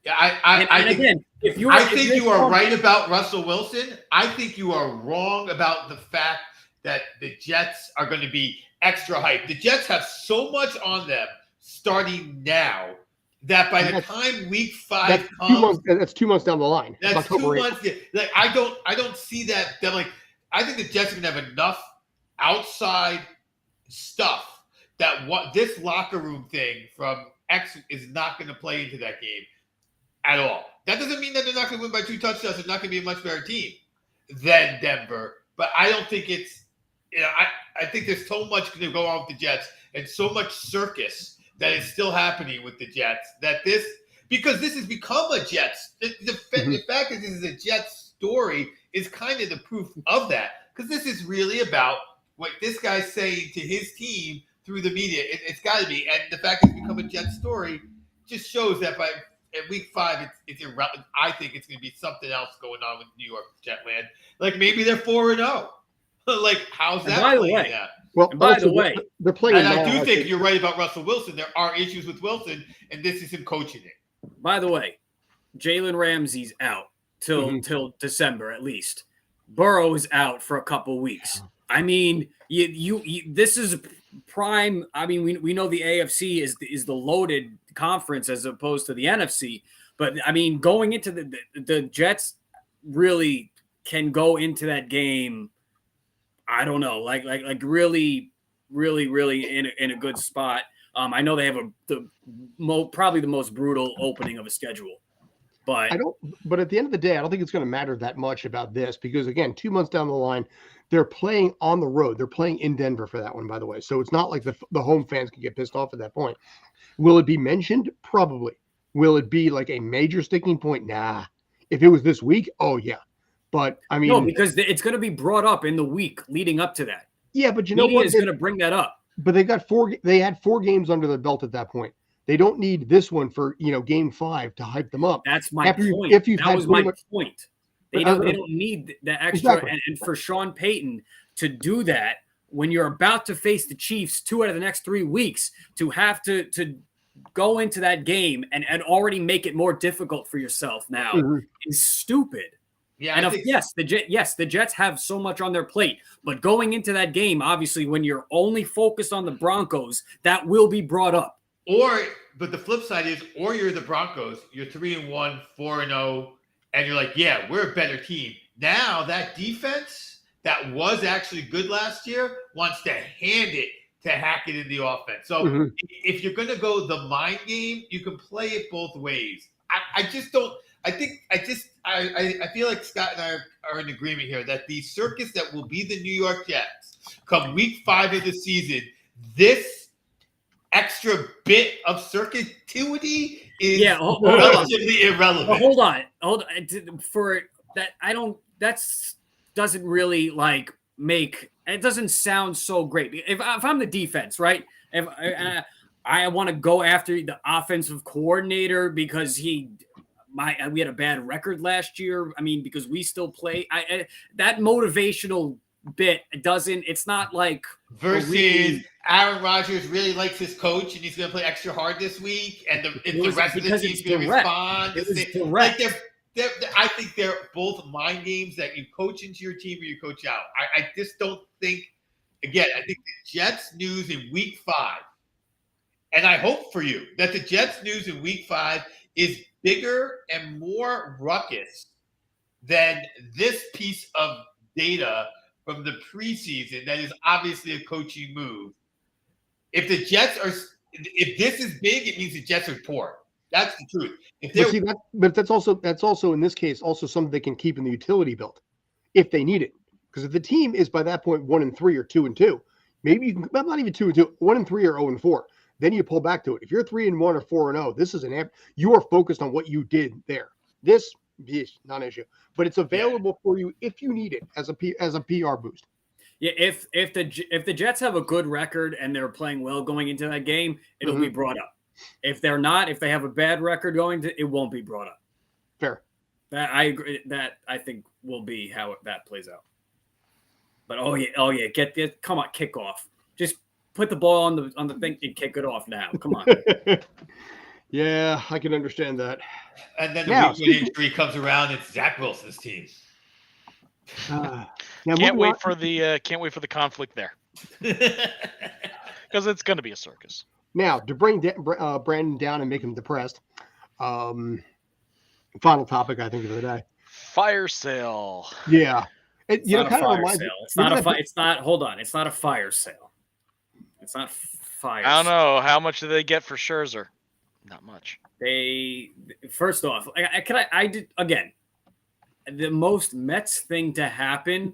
Yeah, I think you are right about Russell Wilson. I think you are wrong about the fact that the Jets are going to be extra hyped. The Jets have so much on them starting now that by the time week 5 comes, that's 2 months down the line. That's 2 months. Like I don't see that. Like I think the Jets are going to have enough outside stuff that what this locker room thing from X is not going to play into that game at all. That doesn't mean that they're not going to win by 2 touchdowns. They're not going to be a much better team than Denver. But I don't think it's, I think there's so much going to go on with the Jets and so much circus that is still happening with the Jets because this has become a Jets. The fact that this is a Jets story is kind of the proof of that, because this is really about what this guy's saying to his team through the media. It's got to be. And the fact that it's become a Jets story just shows that at week 5, it's irrelevant. I think it's going to be something else going on with New York Jetland. Like maybe they're 4-0. Like how's that? By the way, well, by the way, they're playing. And I do think you're right about Russell Wilson. There are issues with Wilson, and this is him coaching it. By the way, Jalen Ramsey's out till December at least. Burrow is out for a couple weeks. I mean, you this is prime. I mean, we know the AFC is the loaded conference as opposed to the NFC, but I mean, going into the Jets really can go into that game. I don't know, like really in a good spot. I know they have probably the most brutal opening of a schedule, but But at the end of the day, I don't think it's going to matter that much about this, because again, 2 months down the line, they're playing on the road. They're playing in Denver for that one, by the way. So it's not like the home fans can get pissed off at that point. Will it be mentioned? Probably. Will it be like a major sticking point? Nah. If it was this week, oh yeah. But I mean, no, because it's going to be brought up in the week leading up to that. Yeah, but you know Media what? is going to bring that up. But they had 4 games under their belt at that point. They don't need this one for game 5 to hype them up. That's my point. That was my point. They don't need the extra. Exactly. And for Sean Payton to do that when you're about to face the Chiefs 2 out of the next 3 weeks, to have to go into that game and already make it more difficult for yourself now is stupid. Yeah, and the Jets have so much on their plate, but going into that game, obviously, when you're only focused on the Broncos, that will be brought up. Or but the flip side is, or you're the Broncos, you're 3-1, 4-0, and you're like, yeah, we're a better team. Now that defense that was actually good last year wants to hand it to Hackett in the offense. So if you're going to go the mind game, you can play it both ways. I just don't. I feel like Scott and I are in agreement here that the circus that will be the New York Jets come week 5 of the season, this extra bit of circuitity is relatively irrelevant. Well, hold on. For that, doesn't really like make it doesn't sound so great. If I'm the defense, right? If I want to go after the offensive coordinator because we had a bad record last year. I mean, because we still play. That motivational bit it's not like versus Aaron Rodgers really likes his coach and he's going to play extra hard this week, and the rest of the team's going to respond. I think they're both mind games that you coach into your team or you coach out. I just don't think. Again, I think the Jets news in week 5, and I hope for you that the Jets news in week 5 is bigger and more ruckus than this piece of data from the preseason that is obviously a coaching move. If this is big, it means the Jets are poor. That's the truth. But that's also in this case also something they can keep in the utility belt if they need it. Because if the team is by that point 1-3 or 2-2, maybe you can. Not even 2-2, 1-3 or 0-4. Then you pull back to it. If you're 3-1 or 4-0, this is you are focused on what you did there. This is not an issue, but it's available for you if you need it as a PR boost. Yeah, if the Jets have a good record and they're playing well going into that game, it'll be brought up. If they're not, if they have a bad record it won't be brought up. Fair. That I agree. That I think will be how that plays out. But come on, kick off. Just put the ball on the thing and kick it off now. Come on. Yeah, I can understand that. And then the week when injury comes around, it's Zach Wilson's team. Can't wait for the conflict there, because it's going to be a circus. Now, to bring Brandon down and make him depressed, final topic I think of the day: fire sale. Yeah, it's not a fire sale. It's not fire. I don't know how much do they get for Scherzer. Not much. First off, I did again. The most Mets thing to happen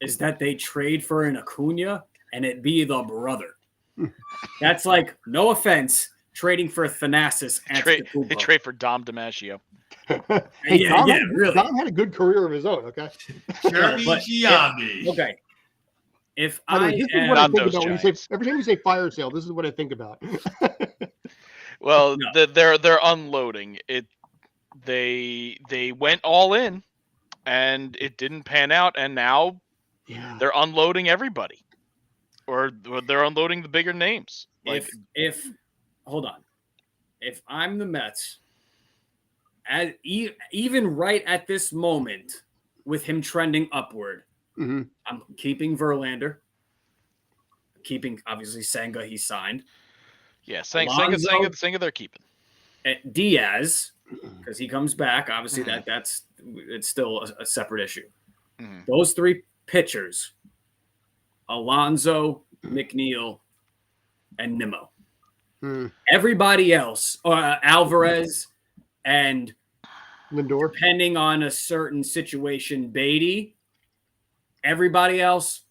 is that they trade for an Acuna and it be the brother. That's like, no offense, trading for Thanasis. They trade for Dom DiMaggio. Really. Dom had a good career of his own. Okay. Jeremy Giambi. Okay. If every time you say fire sale, this is what I think about. Well, they're unloading it. They went all in, and it didn't pan out, and now they're unloading everybody, or they're unloading the bigger names. If I'm the Mets, even right at this moment, with him trending upward, I'm keeping Verlander, keeping obviously Senga. He signed. Yeah, Senga they're keeping. Diaz, because he comes back. Obviously, it's still a separate issue. Those 3 pitchers, Alonso, McNeil, and Nimmo. Everybody else, Alvarez and Lindor, depending on a certain situation, Beatty. Everybody else,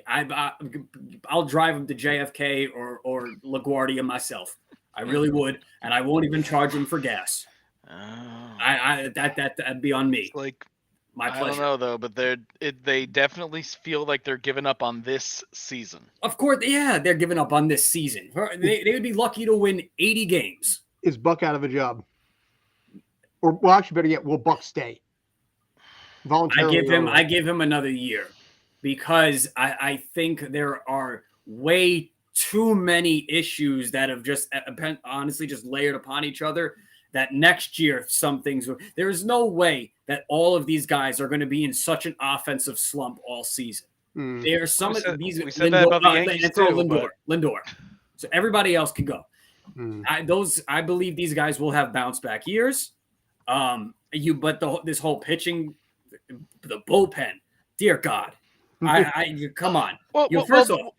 I'll drive him to JFK or LaGuardia myself. I really would, and I won't even charge him for gas. That'd be on me. Like, my pleasure. I don't know though, but they definitely feel like they're giving up on this season. Of course, they're giving up on this season. They would be lucky to win 80 games. Is Buck out of a job? Or actually, better yet, will Buck stay? Voluntarily. I give him another year, because I think there are way too many issues that have just honestly just layered upon each other, that next year some things there is no way that all of these guys are going to be in such an offensive slump all season. There are some of these. We said that about the Yankees too, Lindor. So everybody else can go. I believe these guys will have bounce back years. This whole pitching, the bullpen, dear God, I come on. First off,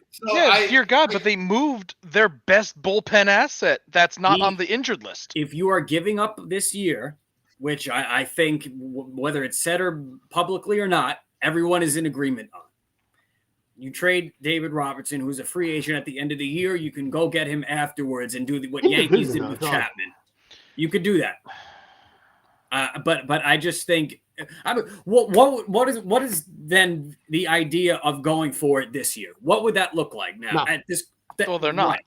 dear God, but they moved their best bullpen asset that's not on the injured list. If you are giving up this year, which I think whether it's said or publicly or not, everyone is in agreement on. You trade David Robertson, who's a free agent at the end of the year. You can go get him afterwards and do what Yankees did with Chapman. You could do that. But I just think, what is then the idea of going for it this year? What would that look like now? Well, they're not.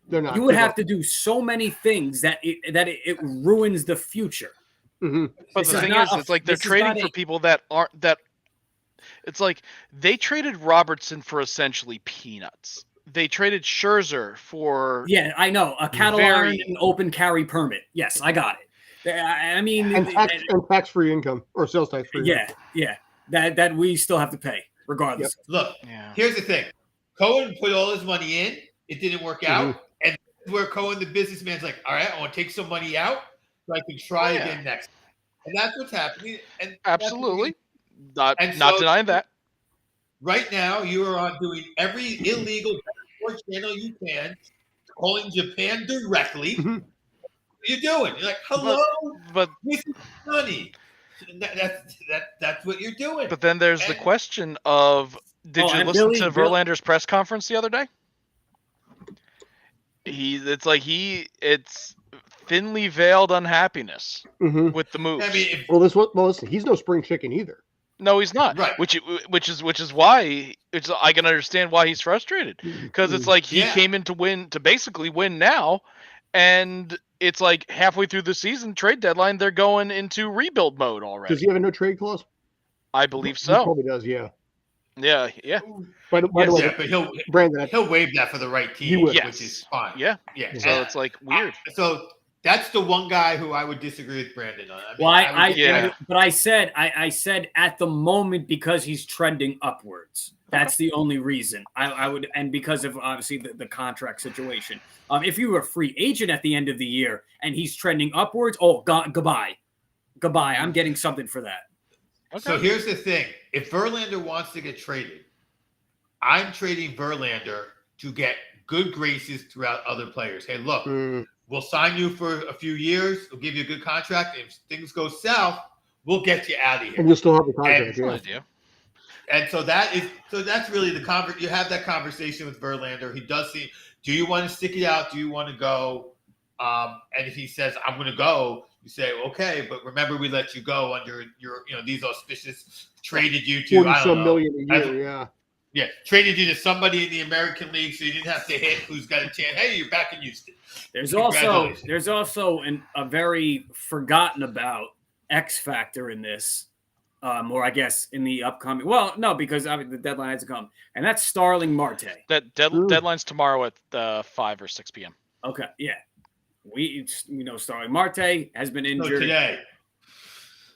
They're not. You would have to do so many things that it ruins the future. Mm-hmm. But the thing is, it's like they're trading for people that aren't that. It's like they traded Robertson for essentially peanuts. They traded Scherzer for I know, a cattle iron and open carry permit. Yes, I got it. I mean, and tax-free income or sales tax-free. Yeah, that we still have to pay regardless. Yep. Look, here's the thing: Cohen put all his money in. It didn't work out, and where Cohen, the businessman's like, all right, I want to take some money out so I can try again next. And that's what's happening. And absolutely. Not denying that. Right now, you are on doing every illegal sports channel you can, calling Japan directly. What are you doing? You're like, hello, but this is money. That's what you're doing. But then there's the question of: did you listen to Verlander's press conference the other day? It's thinly veiled unhappiness with the moves. I mean, listen, he's no spring chicken either. No, he's not. Right. Which is why I can understand why he's frustrated, because it's like he came in to basically win now, and it's like halfway through the season trade deadline they're going into rebuild mode already. Does he have a no trade clause? I believe so. He probably does. Yeah. Yeah. By the way, but he'll waive that for the right team, which is fine. Yeah. So it's like weird. So that's the one guy who I would disagree with Brandon on. But I said at the moment because he's trending upwards. That's the only reason I would, and because of obviously the contract situation. If you were a free agent at the end of the year and he's trending upwards, goodbye. I'm getting something for that. Okay. So here's the thing: if Verlander wants to get traded, I'm trading Verlander to get good graces throughout other players. Hey, look, we'll sign you for a few years. We'll give you a good contract. If things go south, we'll get you out of here. And you'll still have the contract. And so that's really the you have that conversation with Verlander. He does see. Do you want to stick it out? Do you want to go? And if he says, I'm going to go, you say, okay, but remember we let you go under your, these auspicious traded you to, I don't know. $40 million a year, Yeah, traded you to somebody in the American League so you didn't have to hit who's got a chance. Hey, you're back in Houston. There's also a very forgotten about X factor in this, or I guess in the upcoming. Well, no, because the deadline hasn't come, and that's Starling Marte. That deadline's tomorrow at 5 or 6 p.m. Okay, yeah. We know Starling Marte has been injured today.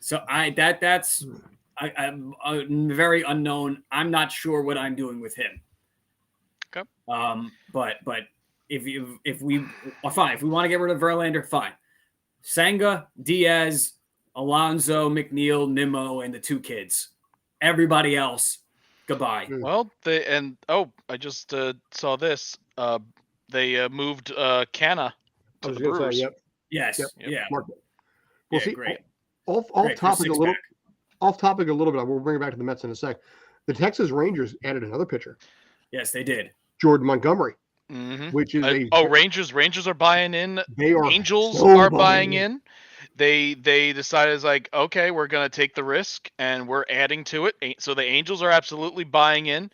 So that's very unknown. I'm not sure what I'm doing with him. Okay. But if we want to get rid of Verlander, fine. Senga, Diaz, Alonso, McNeil, Nimmo, and the two kids. Everybody else, goodbye. Well, I just saw this. They moved Canna to the Brewers. Say, yep. Yes. Yep. Yeah. Well, see, great. Off topic a little bit. We'll bring it back to the Mets in a sec. The Texas Rangers added another pitcher. Yes, they did. Jordan Montgomery, which is Rangers are buying in. Angels so are buying in. They decided like, okay, we're gonna take the risk and we're adding to it. So the Angels are absolutely buying in.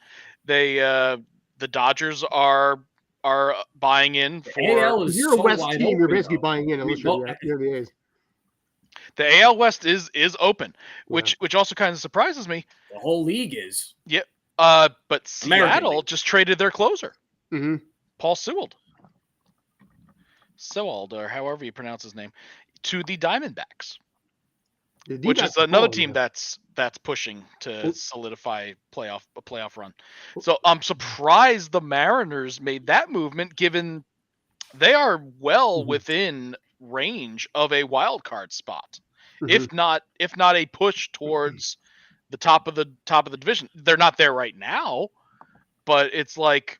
The Dodgers are buying in for. If you're a West team, you're basically buying in unless you're the A's. The AL West is open, which also kind of surprises me. The whole league is. Yeah. But Seattle just traded their closer, Paul Sewald, or however you pronounce his name, to the Diamondbacks, which is another team that's pushing to solidify a playoff run. So I'm surprised the Mariners made that movement, given they are well within range of a wild card spot, if not a push towards the top of the division. They're not there right now, but it's like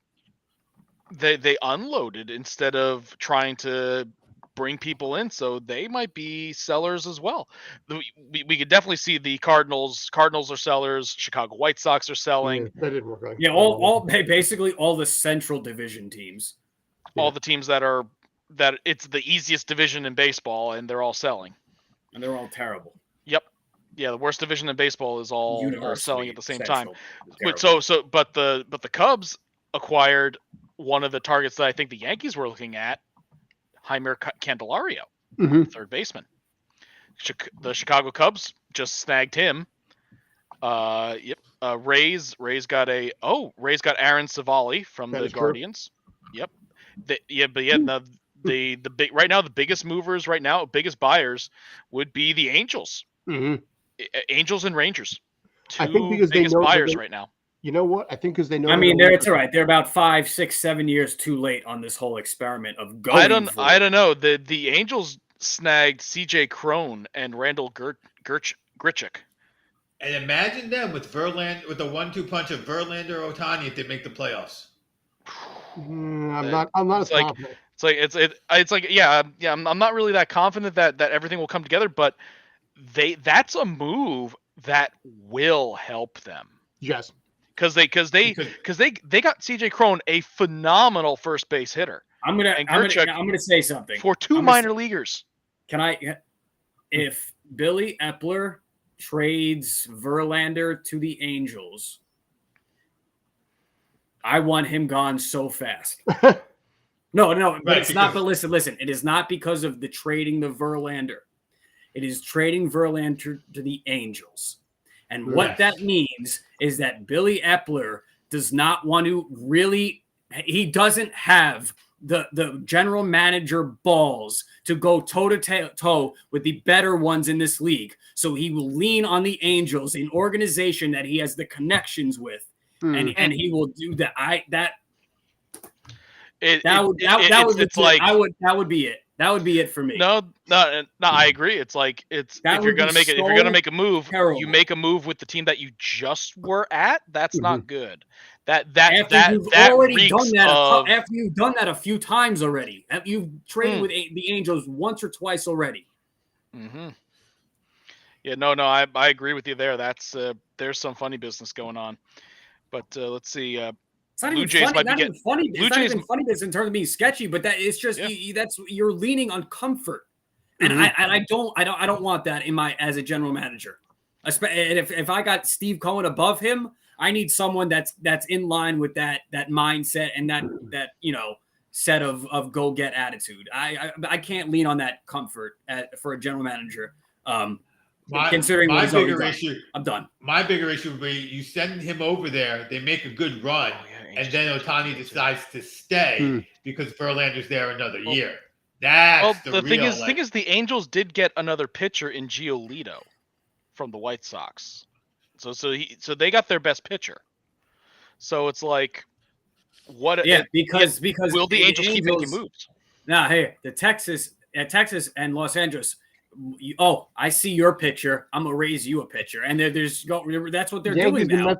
they unloaded instead of trying to bring people in, so they might be sellers as well. We could definitely see the Cardinals are sellers. Chicago White Sox are selling. That didn't work out. Yeah, all basically all the Central Division teams. All the teams that it's the easiest division in baseball, and they're all selling. And they're all terrible. Yep. Yeah, the worst division in baseball is all selling at the same time. But the Cubs acquired one of the targets that I think the Yankees were looking at, Jeimer Candelario, third baseman. The Chicago Cubs just snagged him. Rays got Aaron Savali from the Guardians. True. Yep. The big right now, the biggest movers right now, biggest buyers would be the Angels. Angels and Rangers. I think because biggest they know buyers right now. You know what? I think because they know. I mean, it's all right. They're about 5, 6, 7 years too late on this whole experiment of going. I don't know. The Angels snagged C.J. Cron and Randall Grichuk. And imagine them with Verlander, with the 1-2 punch of Verlander or Ohtani if they make the playoffs. I'm not as confident. I'm not really that confident that everything will come together, but that's a move that will help them. Yes. Because they got C.J. Cron, a phenomenal first base hitter. I'm gonna say something for two minor leaguers. Can I? If Billy Epler trades Verlander to the Angels, I want him gone so fast. No, but it's not. But listen. It is not because of the trading the Verlander. It is trading Verlander to the Angels. And what that means is that Billy Epler does not want to really – he doesn't have the general manager balls to go toe-to-toe with the better ones in this league. So he will lean on the Angels, an organization that he has the connections with, and he will do that. That would be it. That would be it for me. No, I agree. It's like if you're gonna make a move, terrible. You make a move with the team that you just were at. That's not good. After you've done that a few times already. You've traded with the Angels once or twice already. Yeah, no, I agree with you there. That's there's some funny business going on. But let's see. It's not even funny. It's not even funny in terms of being sketchy, but that it's just you're leaning on comfort, and I don't want that as a general manager. And if I got Steve Cohen above him, I need someone that's in line with that mindset and that set of go get attitude. I can't lean on that comfort for a general manager. Considering my bigger issue, I'm done. My bigger issue would be you send him over there, they make a good run, and then Ohtani decides to stay because Verlander's there another year. That's the thing is the Angels did get another pitcher in Giolito from the White Sox, so they got their best pitcher. So it's like, because will the Angels keep making moves? Now, hey, Texas and Los Angeles. I see your pitcher. I'm gonna raise you a pitcher, and that's what they're doing now.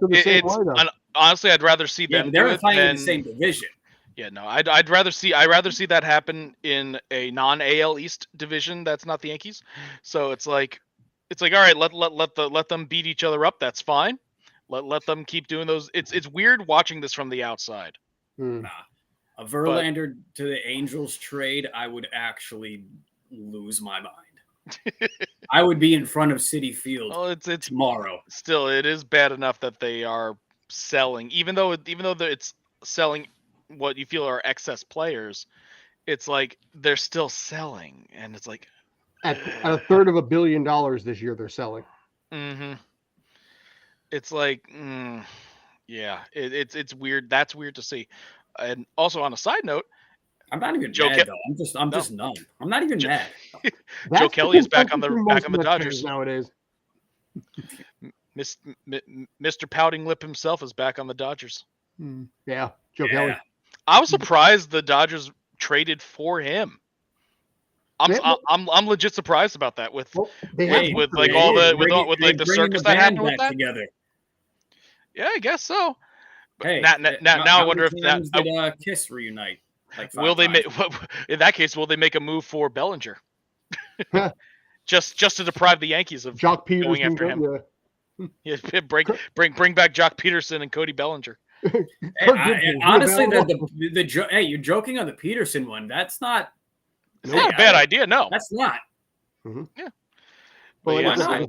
Honestly, I'd rather see them. They're fighting in the same division. Yeah, no, I'd rather see that happen in a non-AL East division that's not the Yankees. So it's like all right, let them beat each other up. That's fine. Let them keep doing those. It's weird watching this from the outside. Nah. A Verlander to the Angels trade, I would actually lose my mind. I would be in front of Citi Field tomorrow. Still, it is bad enough that they are selling, even though it's selling what you feel are excess players. It's like they're still selling, and it's like at a third of $1 billion this year they're selling. It's like, it's weird. That's weird to see. And also on a side note, I'm not even mad though. I'm just numb. I'm not even mad. Joe Kelly is back on the Dodgers nowadays. Mr. Pouting Lip himself is back on the Dodgers. Yeah, Joe Kelly. I was surprised the Dodgers traded for him. I'm legit surprised about that with like all the circus that happened with that. Together. Yeah, I guess so. But hey, now I wonder if that did Kiss reunite. Like will they make? In that case, will they make a move for Bellinger? just to deprive the Yankees of Jock going after him. Yeah, bring back Jock Peterson and Cody Bellinger. Honestly, you're joking on the Peterson one. That's not. It's not a bad idea. No, that's not. Mm-hmm. Yeah. Well,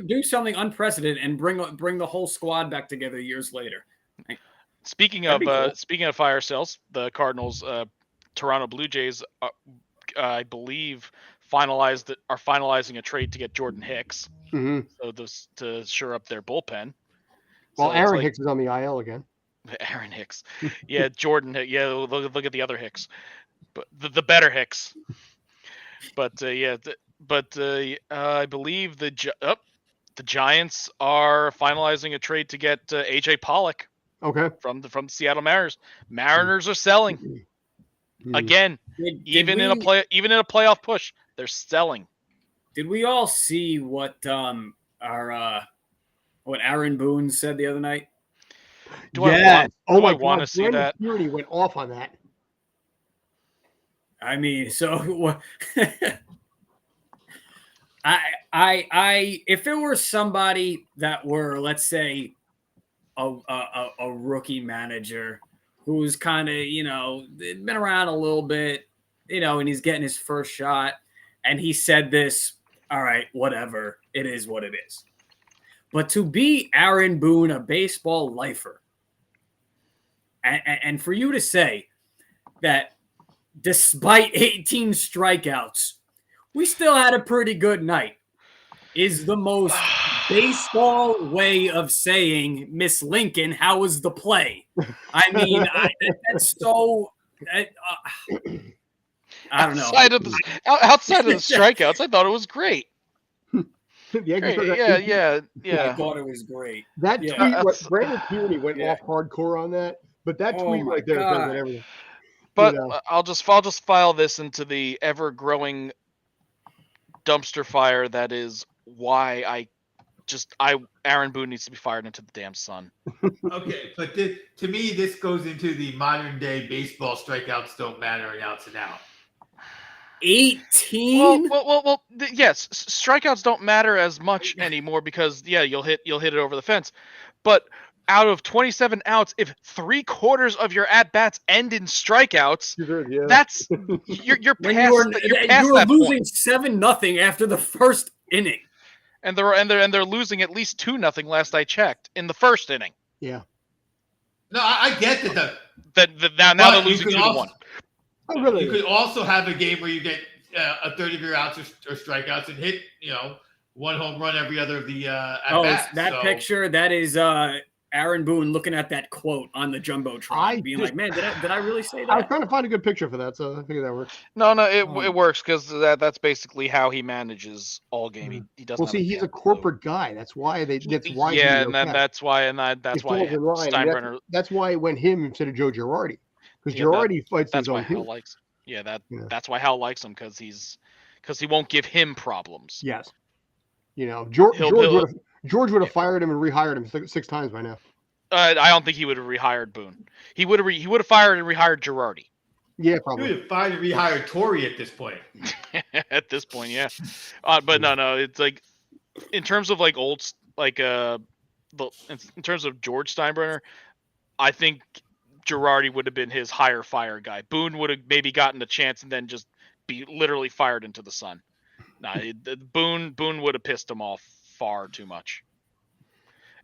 do something unprecedented and bring the whole squad back together years later. Speaking of fire sales, the Cardinals, Toronto Blue Jays, I believe are finalizing a trade to get Jordan Hicks. Mm-hmm. So to shore up their bullpen. Well, Aaron Hicks is on the IL again. Aaron Hicks, yeah, Jordan. Yeah, look at the other Hicks, but the better Hicks. But I believe the Giants are finalizing a trade to get AJ Pollock. Okay. From the Seattle Mariners. Mariners are selling again. Even in a playoff push, they're selling. Did we all see what what Aaron Boone said the other night? I want to see that? He went off on that. I mean, so I if it were somebody that were, let's say, a rookie manager who's kind of, been around a little bit, and he's getting his first shot, and he said this, all right, whatever, it is what it is. But to be Aaron Boone, a baseball lifer, and for you to say that despite 18 strikeouts, we still had a pretty good night, is the most baseball way of saying, Miss Lincoln, how was the play? I mean, that's so. I don't know. Outside of the strikeouts, I thought it was great. Yeah. I thought it was great. That tweet, Brandon Tierney went off hardcore on that, but that tweet right there said everything. But I'll just file this into the ever-growing dumpster fire that is why Aaron Boone needs to be fired into the damn sun. Okay, but to me, this goes into the modern day baseball strikeouts don't matter and outs and out. 18. Well, yes, strikeouts don't matter as much anymore because you'll hit it over the fence. But out of 27 outs, if 3/4 of your at bats end in strikeouts, that's you're past. You were losing 7-0 after the first inning, and they're losing at least 2-0 last I checked in the first inning. Yeah. No, I get that. Now they're losing 2-1. You could also have a game where you get a third of your outs or strikeouts and hit, one home run every other of the at-bats. Picture, that is Aaron Boone looking at that quote on the Jumbotron, being like, man, did I really say that? I was trying to find a good picture for that, so I figured that works. No, it works because that's basically how he manages all game. He doesn't. Well, see, he's a corporate guy. That's why that's why. Yeah, that's why Steinbrenner. That's why it went him instead of Joe Girardi. Because Girardi fights his own team. That's why Hal likes him because he won't give him problems. Yes. George would have fired him and rehired him 6 times by now. I don't think he would have rehired Boone. He would have fired and rehired Girardi. Yeah, probably. He would have fired and rehired Torrey at this point. At this point, yeah. But no, it's like in terms of in terms of George Steinbrenner, I think Girardi would have been his higher fire guy. Boone would have maybe gotten a chance and then just be literally fired into the sun. Boone would have pissed him off far too much.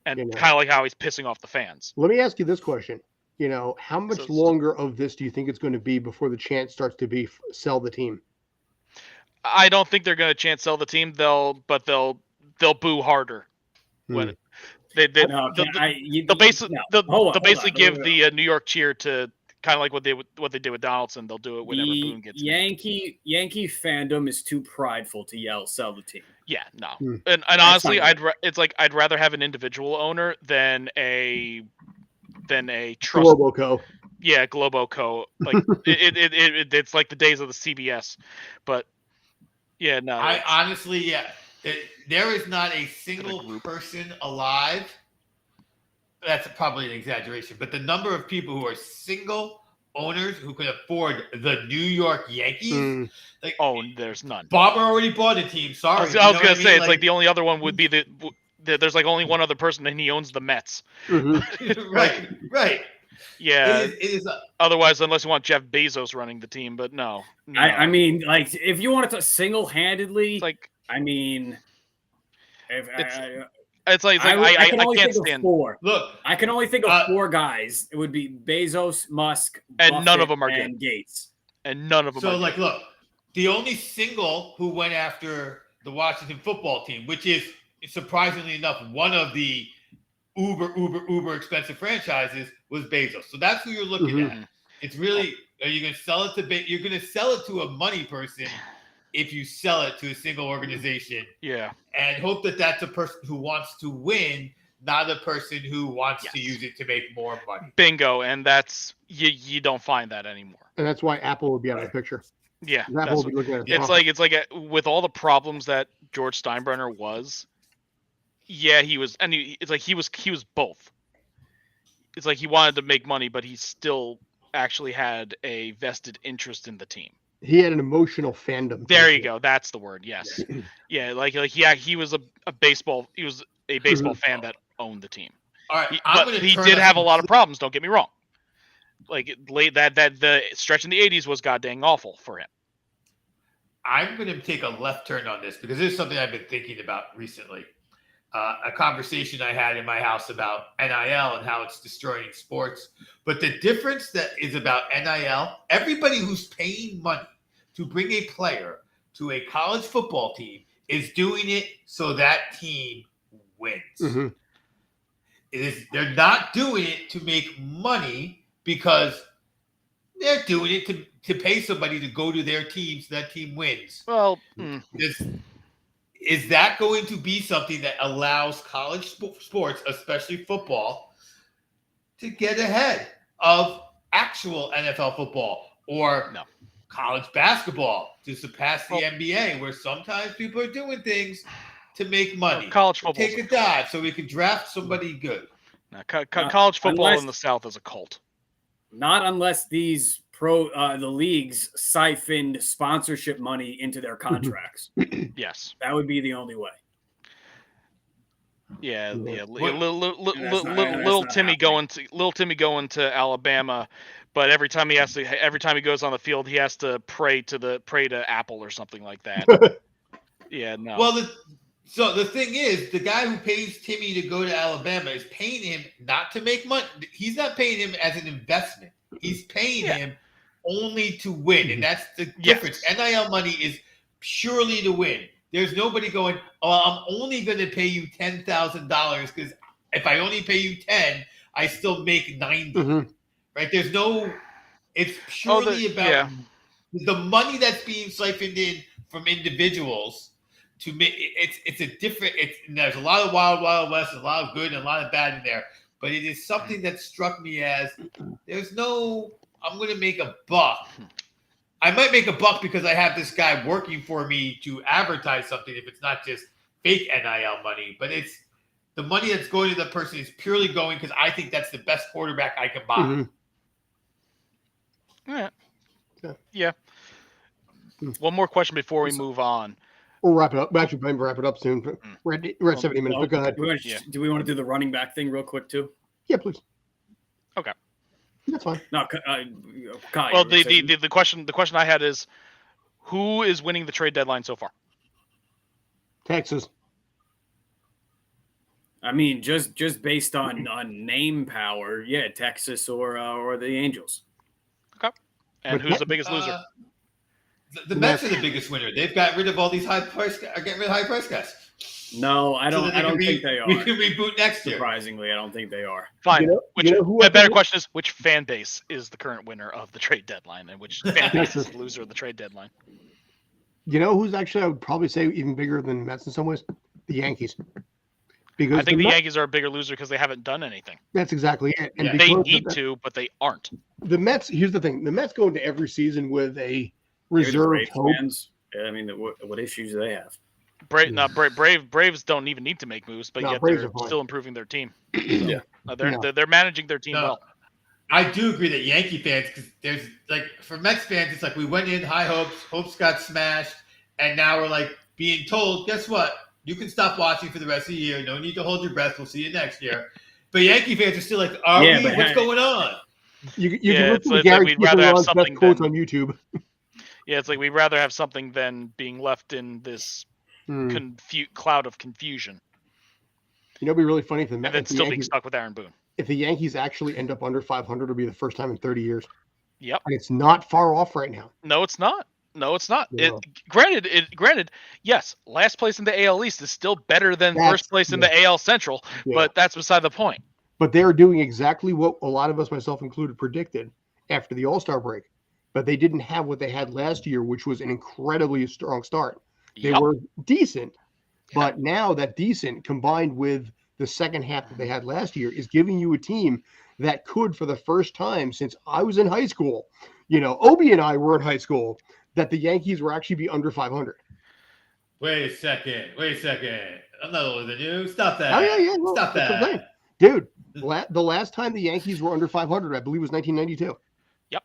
And kind of like how he's pissing off the fans. Let me ask you this question. How much longer of this do you think it's going to be before the chant starts to be sell the team? I don't think they're going to chant sell the team. They'll boo harder when They'll basically give the New York cheer to kind of like what they did with Donaldson. They'll do it whenever Boone gets Yankee fandom is too prideful to yell sell the team. Yeah, no, and honestly, I'd rather have an individual owner than a trust. Roboco. Yeah, Globoco. Like it's like the days of the CBS, but yeah, no. I honestly, there is not a single group. person alive. That's probably an exaggeration, but the number of people who are single owners who can afford the New York Yankees, like, there's none. Bobber already bought a team. Sorry, I was gonna say it's like the only other one would be there's like only one other person and he owns the Mets. Right. Yeah. It is otherwise, unless you want Jeff Bezos running the team, but no. I mean, like, if you wanted to single-handedly, like, I mean, it's like I can't stand 4. Look, I can only think of 4 guys. It would be Bezos, Musk, and Buffett, none of them are and good. Gates. And none of them. So, like, look, the only single who went after the Washington football team, which is surprisingly enough one of the uber expensive franchises, was Bezos. So that's who you're looking at. It's really, are you going to sell it to? You're going to sell it to a money person if you sell it to a single organization. Yeah. And hope that that's a person who wants to win, not a person who wants to use it to make more money. Bingo, and that's you don't find that anymore. And that's why Apple would be out of the picture. Yeah, Apple would be looking at it's like with all the problems that George Steinbrenner was. Yeah, he was, and it's like he was both. It's like he wanted to make money, but he still actually had a vested interest in the team. He had an emotional fandom. There you go. That's the word. Yes. Yeah. He was a baseball. He was a baseball fan that owned the team. All right. But he did have a lot of problems. Don't get me wrong. Like that the stretch in the 80s was goddamn awful for him. I'm going to take a left turn on this because this is something I've been thinking about recently. A conversation I had in my house about NIL and how it's destroying sports. But the difference that is about NIL, everybody who's paying money to bring a player to a college football team is doing it so that team wins. They're not doing it to make money because they're doing it to pay somebody to go to their team so that team wins. Well, is that going to be something that allows college sports, especially football, to get ahead of actual NFL football or college basketball to surpass the NBA, where sometimes people are doing things to make money? College football, take a dive so we can draft somebody good. College football in the South is a cult. Not unless these the leagues siphoned sponsorship money into their contracts. Yes, that would be the only way. Yeah. Little Timmy going to Alabama, but every time he goes on the field, he has to pray to Apple or something like that. Yeah, no. Well, so the thing is, the guy who pays Timmy to go to Alabama is paying him not to make money. He's not paying him as an investment. He's paying him only to win, and that's the difference. NIL money is purely to win. There's nobody going, I'm only going to pay you $10,000 because if I only pay you 10, I still make 90. Right? There's no. It's purely about the money that's being siphoned in from individuals. To make it's a different. There's a lot of wild west, a lot of good and a lot of bad in there. But it is something that struck me as there's no. I'm going to make a buck. I might make a buck because I have this guy working for me to advertise something. If it's not just fake NIL money, but it's the money that's going to the person is purely going because I think that's the best quarterback I can buy. Yeah. One more question before we move on. We'll wrap it up. We'll actually wrap it up soon. We're at 70 minutes, but go ahead. Do we want to do the running back thing real quick, too? Yeah, please. Okay. That's fine. No, Kyle, well, the question I had is, who is winning the trade deadline so far? Texas. I mean, just based on name power, Texas or the Angels. Okay. And who's the biggest loser? The Mets are the biggest winner. They've got rid of all these getting rid of high price guys. No, I don't think they are. We can reboot next year. Surprisingly, I don't think they are. Fine. A better question is, which fan base is the current winner of the trade deadline, and which fan base is the loser of the trade deadline? You know who's actually, I would probably say, even bigger than the Mets in some ways? The Yankees. Because I think the Yankees are a bigger loser because they haven't done anything. That's exactly it. And they need to, but they aren't. the Mets. Here's the thing: the Mets go into every season with a reserved hope. I mean, what issues do they have? Braves don't even need to make moves, but yet they're still improving their team. So, Yeah, they're managing their team well. I do agree that Yankee fans, because there's like for Mets fans, it's like we went in high hopes got smashed, and now we're like being told, guess what? You can stop watching for the rest of the year. No need to hold your breath. We'll see you next year. But Yankee fans are still like, what's going on? You can listen to Gary we'd rather have something best quotes on YouTube. Yeah, it's like we'd rather have something than being left in this cloud of confusion. You know, it'd be really funny if the Mets being stuck with Aaron Boone. If the Yankees actually end up under 500, it'll be the first time in 30 years. Yep, and it's not far off right now. No, it's not. Yeah. Granted, yes, last place in the AL East is still better than first place in the AL Central, but that's beside the point. But they're doing exactly what a lot of us, myself included, predicted after the All-Star break. But they didn't have what they had last year, which was an incredibly strong start. They were decent, but now that decent combined with the second half that they had last year is giving you a team that could, for the first time since I was in high school, Obi and I were in high school, that the Yankees will actually be under 500. Wait a second. I'm not older than you. Stop that. Oh, yeah. Well, stop that. Dude, the last time the Yankees were under 500, I believe, was 1992. Yep.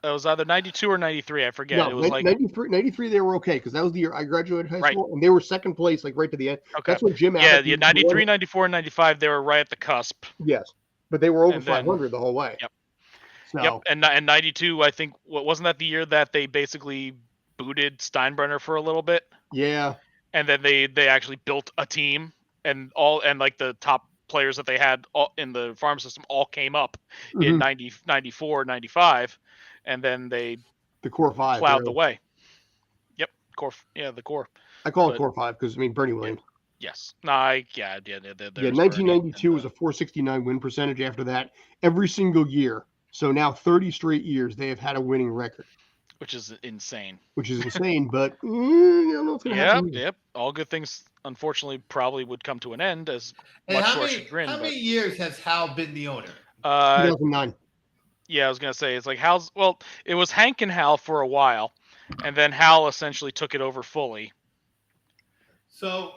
It was either 92 or 93. I forget. No, it was 93 they were okay because that was the year I graduated high school, and they were second place, like right to the end. Okay. That's when Jim Abbott. Yeah, 93, 94, 95, they were right at the cusp. Yes, but they were over 500 the whole way. Yep. So, yep, and 92, I think, wasn't that the year that they basically booted Steinbrenner for a little bit? Yeah. And then they actually built a team, and like the top players that they had in the farm system all came up in 94, 95, and then the core five plowed the way. Yep, the core. I call it core five because Bernie Williams. Yes. 1992 was a 469 win percentage. After that, every single year. So now 30 straight years they have had a winning record, which is insane. But I don't know what's going to happen. Yep. All good things, unfortunately, probably would come to an end as much how to our chagrin. How many years has Hal been the owner? 2009. Yeah, I was gonna say it's like it was Hank and Hal for a while, and then Hal essentially took it over fully. So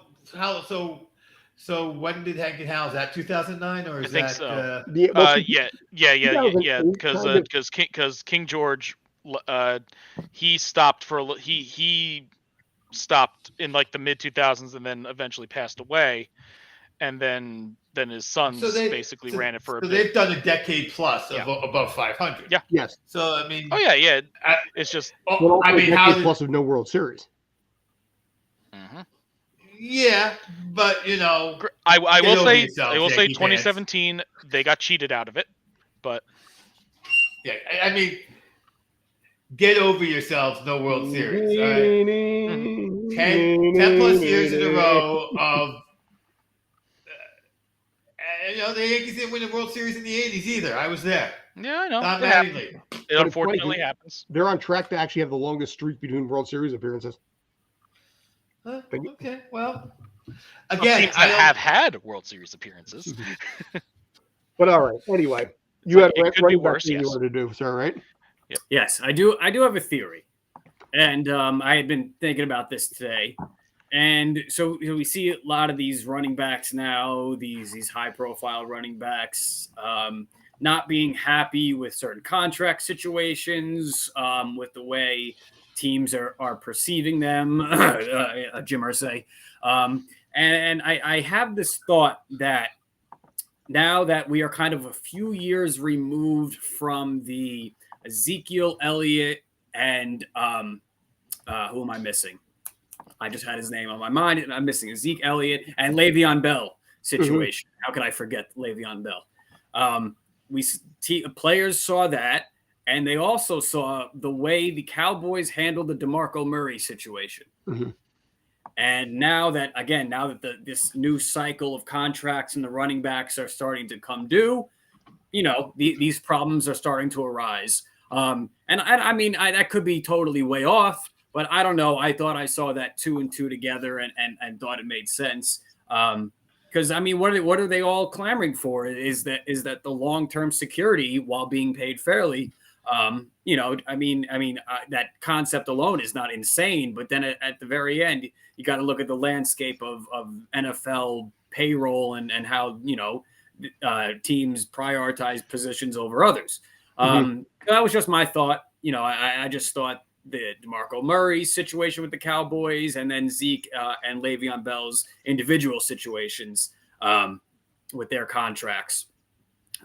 when did Hank and Hal? Is that 2009 or is I think that? So. Yeah. Because King George, he stopped he stopped in like the mid 2000s and then eventually passed away, and then his sons basically ran it for a bit. So they've done a decade plus of above 500. Yeah. Yes. So I mean. Oh yeah. It's just. I mean, how plus of no World Series. Mm-hmm. Yeah, but I will say 2017 they got cheated out of it, but yeah, I mean, get over yourselves, no World Series. All right? 10 plus years in a row of the Yankees didn't win the World Series in the 80s either. I was there. Yeah, I know. It unfortunately happens. They're on track to actually have the longest streak between World Series appearances. Okay, well, again, teams that have had World Series appearances. But all right. Anyway, you had it could be worse. You wanted to do, so right? Yep. Yes, I do. I do have a theory, and I had been thinking about this today. And so we see a lot of these running backs now, these high-profile running backs, not being happy with certain contract situations, with the way teams are perceiving them, Jim Irsay. And I have this thought that now that we are kind of a few years removed from the Ezekiel Elliott and who am I missing? I just had his name on my mind, and I'm missing Zeke Elliott and Le'Veon Bell situation. How could I forget Le'Veon Bell? Players saw that, and they also saw the way the Cowboys handled the DeMarco Murray situation. Mm-hmm. And now that this new cycle of contracts and the running backs are starting to come due, these problems are starting to arise. And I mean, that could be totally way off, but I don't know. I thought I saw that 2 and 2 together and thought it made sense. Because I mean, what are they all clamoring for? Is that the long-term security while being paid fairly? That concept alone is not insane, but then at the very end, you got to look at the landscape of NFL payroll and how teams prioritize positions over others. That was just my thought. I just thought the DeMarco Murray situation with the Cowboys, and then Zeke and Le'Veon Bell's individual situations with their contracts,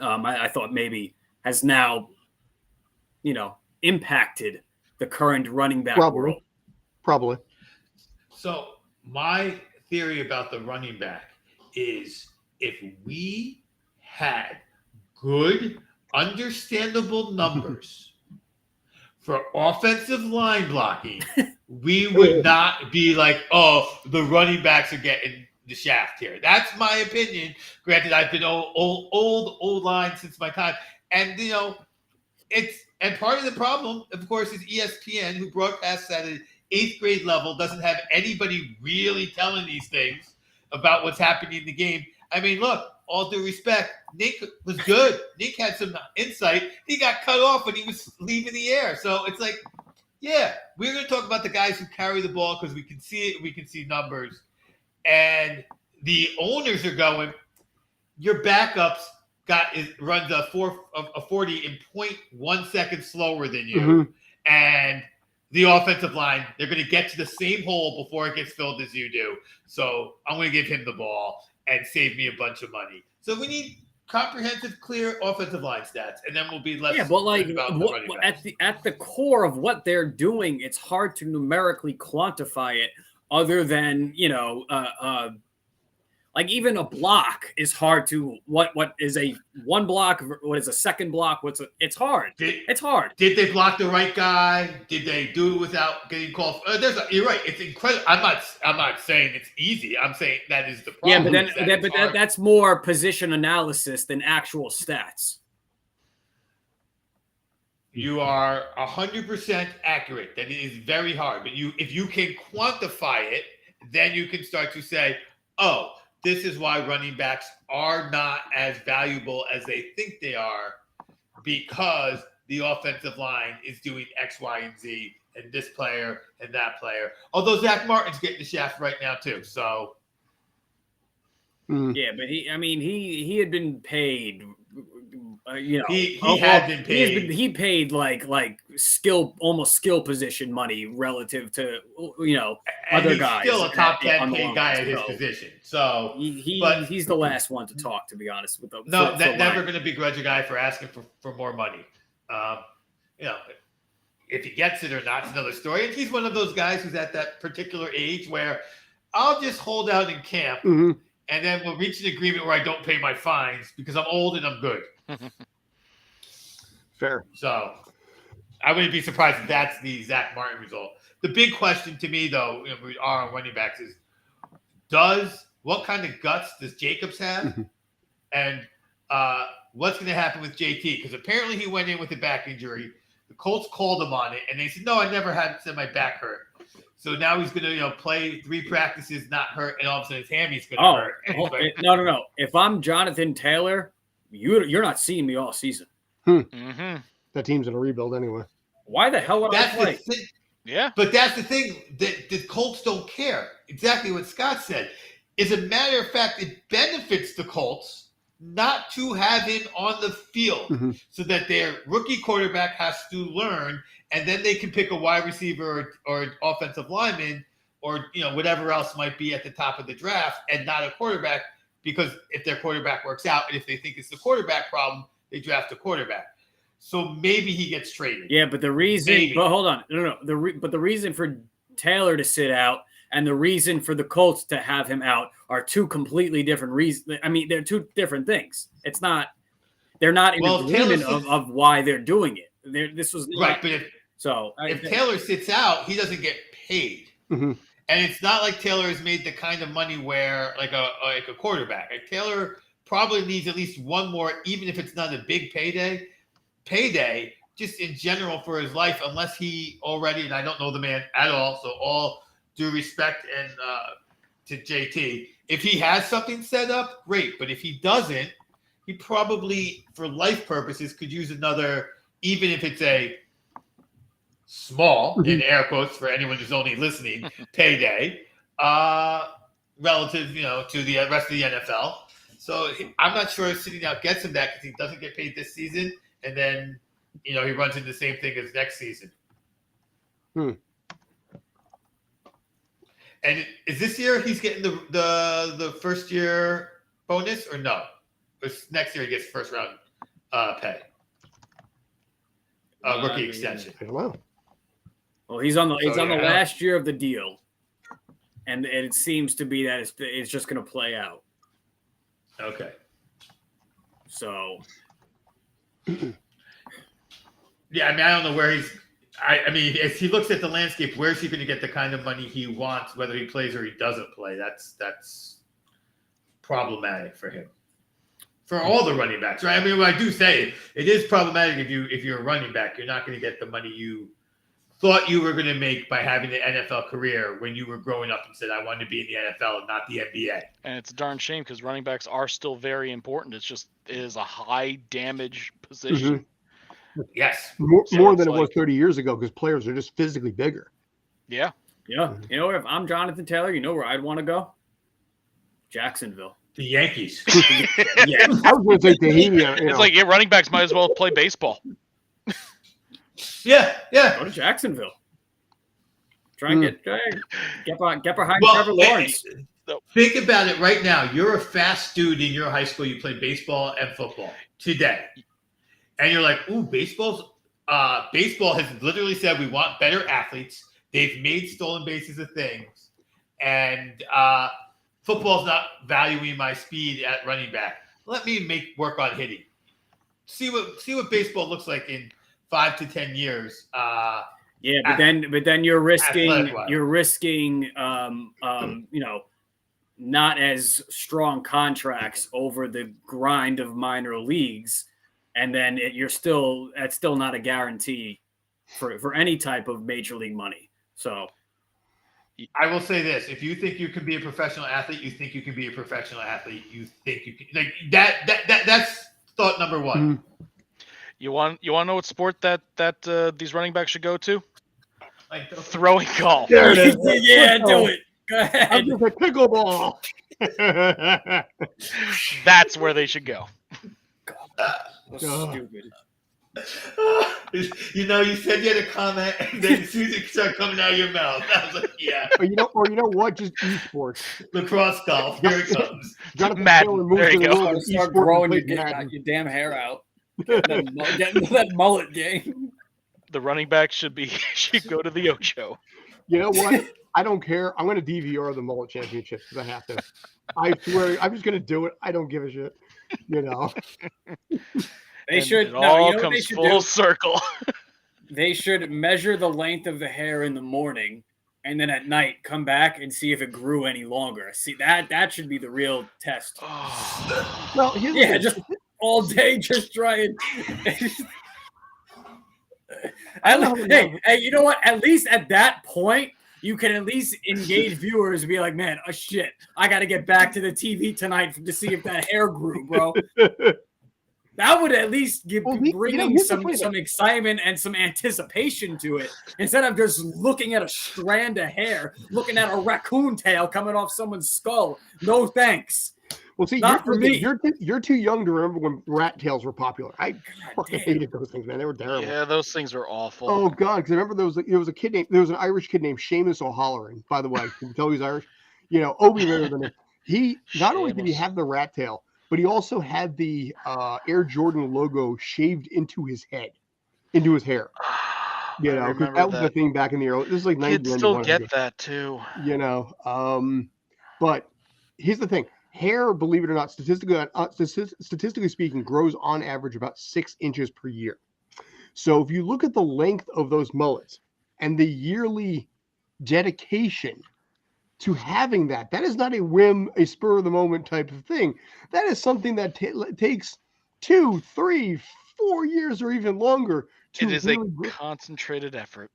I thought maybe has now, impacted the current running back world. Probably. So my theory about the running back is if we had good, understandable numbers for offensive line blocking, we would not be like, oh, the running backs are getting the shaft here. That's my opinion. Granted, I've been old line since my time. And, and part of the problem, of course, is ESPN, who broadcasts at an 8th grade level, doesn't have anybody really telling these things about what's happening in the game. I mean, look, all due respect, Nick was good. Nick had some insight. He got cut off when he was leaving the air. So it's like, yeah, we're going to talk about the guys who carry the ball because we can see it. We can see numbers. And the owners are going, your backups runs a 40 in 0.1 second slower than you. And the offensive line, they're going to get to the same hole before it gets filled as you do. So I'm going to give him the ball and save me a bunch of money. So we need comprehensive, clear offensive line stats, and then we'll be less. Yeah, but at the core of what they're doing, it's hard to numerically quantify it. Other than like even a block is hard to what is a one block, what is a second block, it's hard. It's hard. Did they block the right guy? Did they do it without getting called? You're right. It's incredible. I'm not saying it's easy. I'm saying that is the problem. Yeah, but that's more position analysis than actual stats. You are 100% accurate. That it is very hard. But if you can quantify it, then you can start to say, oh, this is why running backs are not as valuable as they think they are, because the offensive line is doing X, Y, and Z, and this player and that player. Although Zach Martin's getting the shaft right now too. So yeah, but he had been paid. He had been paid. He paid like almost skill position money relative to other guys. Still a top 10 paid guy at his position. So he's the last one to talk, to be honest with them. Never going to begrudge a guy for asking for more money. If he gets it or not, it's another story. And he's one of those guys who's at that particular age where I'll just hold out in camp. And then we'll reach an agreement where I don't pay my fines because I'm old and I'm good. Fair. So I wouldn't be surprised if that's the Zach Martin result. The big question to me, though, we are on running backs is what kind of guts does Jacobs have? And what's going to happen with JT? Because apparently he went in with a back injury. The Colts called him on it, and they said, no, I never said my back hurt. So now he's going to, play 3 practices, not hurt, and all of a sudden his hammy's going to hurt. No. If I'm Jonathan Taylor, you're not seeing me all season. That team's in a rebuild anyway. Why the hell would I play? Yeah. But that's the thing. The Colts don't care. Exactly what Scott said. As a matter of fact, it benefits the Colts not to have him on the field so that their rookie quarterback has to learn, and then they can pick a wide receiver or an offensive lineman or whatever else might be at the top of the draft and not a quarterback, because if their quarterback works out and if they think it's the quarterback problem, they draft a quarterback. So maybe he gets traded. Yeah, but the reason – but hold on. No. But the reason for Taylor to sit out and the reason for the Colts to have him out are two completely different reasons. I mean, they're two different things. It's not – they're not in agreement of why they're doing it. This was not, right, but if Taylor sits out, he doesn't get paid. And it's not like Taylor has made the kind of money where like a quarterback. Like Taylor probably needs at least one more, even if it's not a big payday, just in general for his life, unless he already, and I don't know the man at all, so all due respect and to JT. If he has something set up, great. But if he doesn't, he probably, for life purposes, could use another, even if it's a small, in air quotes for anyone who's only listening, payday, relative, to the rest of the NFL. So I'm not sure if sitting out gets him that because he doesn't get paid this season, and then he runs into the same thing as next season. And is this year he's getting the first year bonus or no? Or next year he gets first round pay, rookie extension. I don't know. Well, he's on the last year of the deal, and it seems to be that it's just going to play out. Okay. So. Yeah, I don't know where he's. I mean, if he looks at the landscape, where's he going to get the kind of money he wants, whether he plays or he doesn't play? That's problematic for him. For all the running backs, right? I mean, I do say it is problematic if you're a running back, you're not going to get the money you thought you were going to make by having an NFL career when you were growing up and said, I wanted to be in the NFL and not the NBA. And it's a darn shame because running backs are still very important. It is a high damage position. Yes. More than it was 30 years ago because players are just physically bigger. Yeah. Yeah. If I'm Jonathan Taylor, you know where I'd want to go? Jacksonville. The Yankees. Yeah. I was going to say Tahiti. It's like running backs might as well play baseball. Yeah. Go to Jacksonville. Try and get behind Trevor Lawrence. Think about it right now. You're a fast dude in your high school. You play baseball and football today. And you're like, ooh, baseball has literally said we want better athletes. They've made stolen bases a thing. And football's not valuing my speed at running back. Let me work on hitting. See what baseball looks like in 5 to 10 years. But then you're risking not as strong contracts over the grind of minor leagues. And then that's still not a guarantee for any type of major league money. So I will say this: if you think you can be a professional athlete, you think you can be a professional athlete. You think you can like that. That's thought number one. Mm-hmm. You want to know what sport that these running backs should go to? Like throwing golf. There it is. Yeah, do it. Go ahead. I'm just a pickleball. That's where they should go. Stupid. You said you had a comment, and then as soon as it started coming out of your mouth, I was like, yeah. Or you know what? Just esports. Lacrosse golf. Here it comes. Madden. There you go. Start growing your damn hair out. Getting that mullet game. The running back should go to the Ocho. You know what? I don't care. I'm going to DVR the mullet championship because I have to. I swear, I'm just going to do it. I don't give a shit. They should. It all comes full circle. They should measure the length of the hair in the morning, and then at night come back and see if it grew any longer. See that should be the real test. Well, just all day, just trying. Hey, you know what? At least at that point, you can at least engage viewers and be like, man, shit, I got to get back to the TV tonight to see if that hair grew, bro. That would at least bring some excitement and some anticipation to it instead of just looking at a strand of hair, looking at a raccoon tail coming off someone's skull. No thanks. Well, see, not for me. You're too young to remember when rat tails were popular. I fucking hated those things, man. They were terrible. Yeah, those things are awful. Oh God, because I remember there was an Irish kid named Seamus O'Halloran. By the way, can you tell he's Irish? Obi remember the name. He not only did he have the rat tail, but he also had the Air Jordan logo shaved into his head, into his hair. Because that was the thing back in the early. This is like 90. Kids still get that too. But here's the thing. Hair, believe it or not, statistically speaking, grows on average about 6 inches per year. So if you look at the length of those mullets and the yearly dedication to having that is not a whim, a spur of the moment type of thing. That is something that takes 2, 3, 4 years or even longer. It is really a concentrated effort.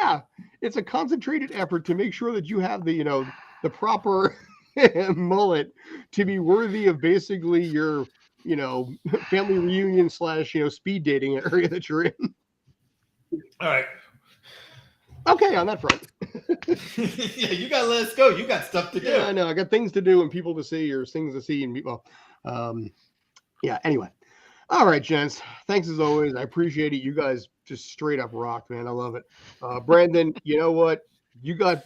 Yeah, it's a concentrated effort to make sure that you have the proper mullet to be worthy of basically your, family reunion / speed dating area that you're in. All right. Okay, on that front. Yeah, you gotta let us go. You got stuff to do. Yeah, I know. I got things to do and people to see, or things to see, and Anyway, all right, gents. Thanks as always. I appreciate it. You guys just straight up rocked, man. I love it. Brandon, you know what? You got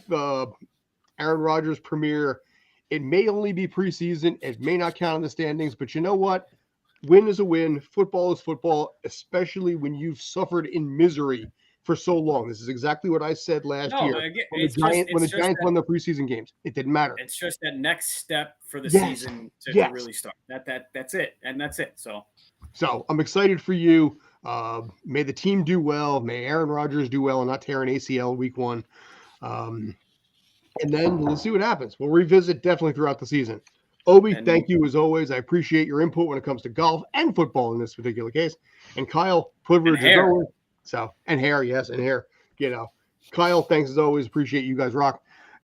Aaron Rodgers premiere. It may only be preseason. It may not count in the standings, but you know what? Win is a win. Football is football, especially when you've suffered in misery for so long. This is exactly what I said last year when the Giants won the preseason games. It didn't matter. It's just that next step for the season to really start. That's it, and that's it. So I'm excited for you. May the team do well. May Aaron Rodgers do well and not tear an ACL week 1. And then we'll see what happens. We'll revisit definitely throughout the season. Obi, thank you as always. I appreciate your input when it comes to golf and football in this particular case. And Kyle, privilege as always. So, and hair, yes, and hair. Kyle, thanks as always. Appreciate you guys rock.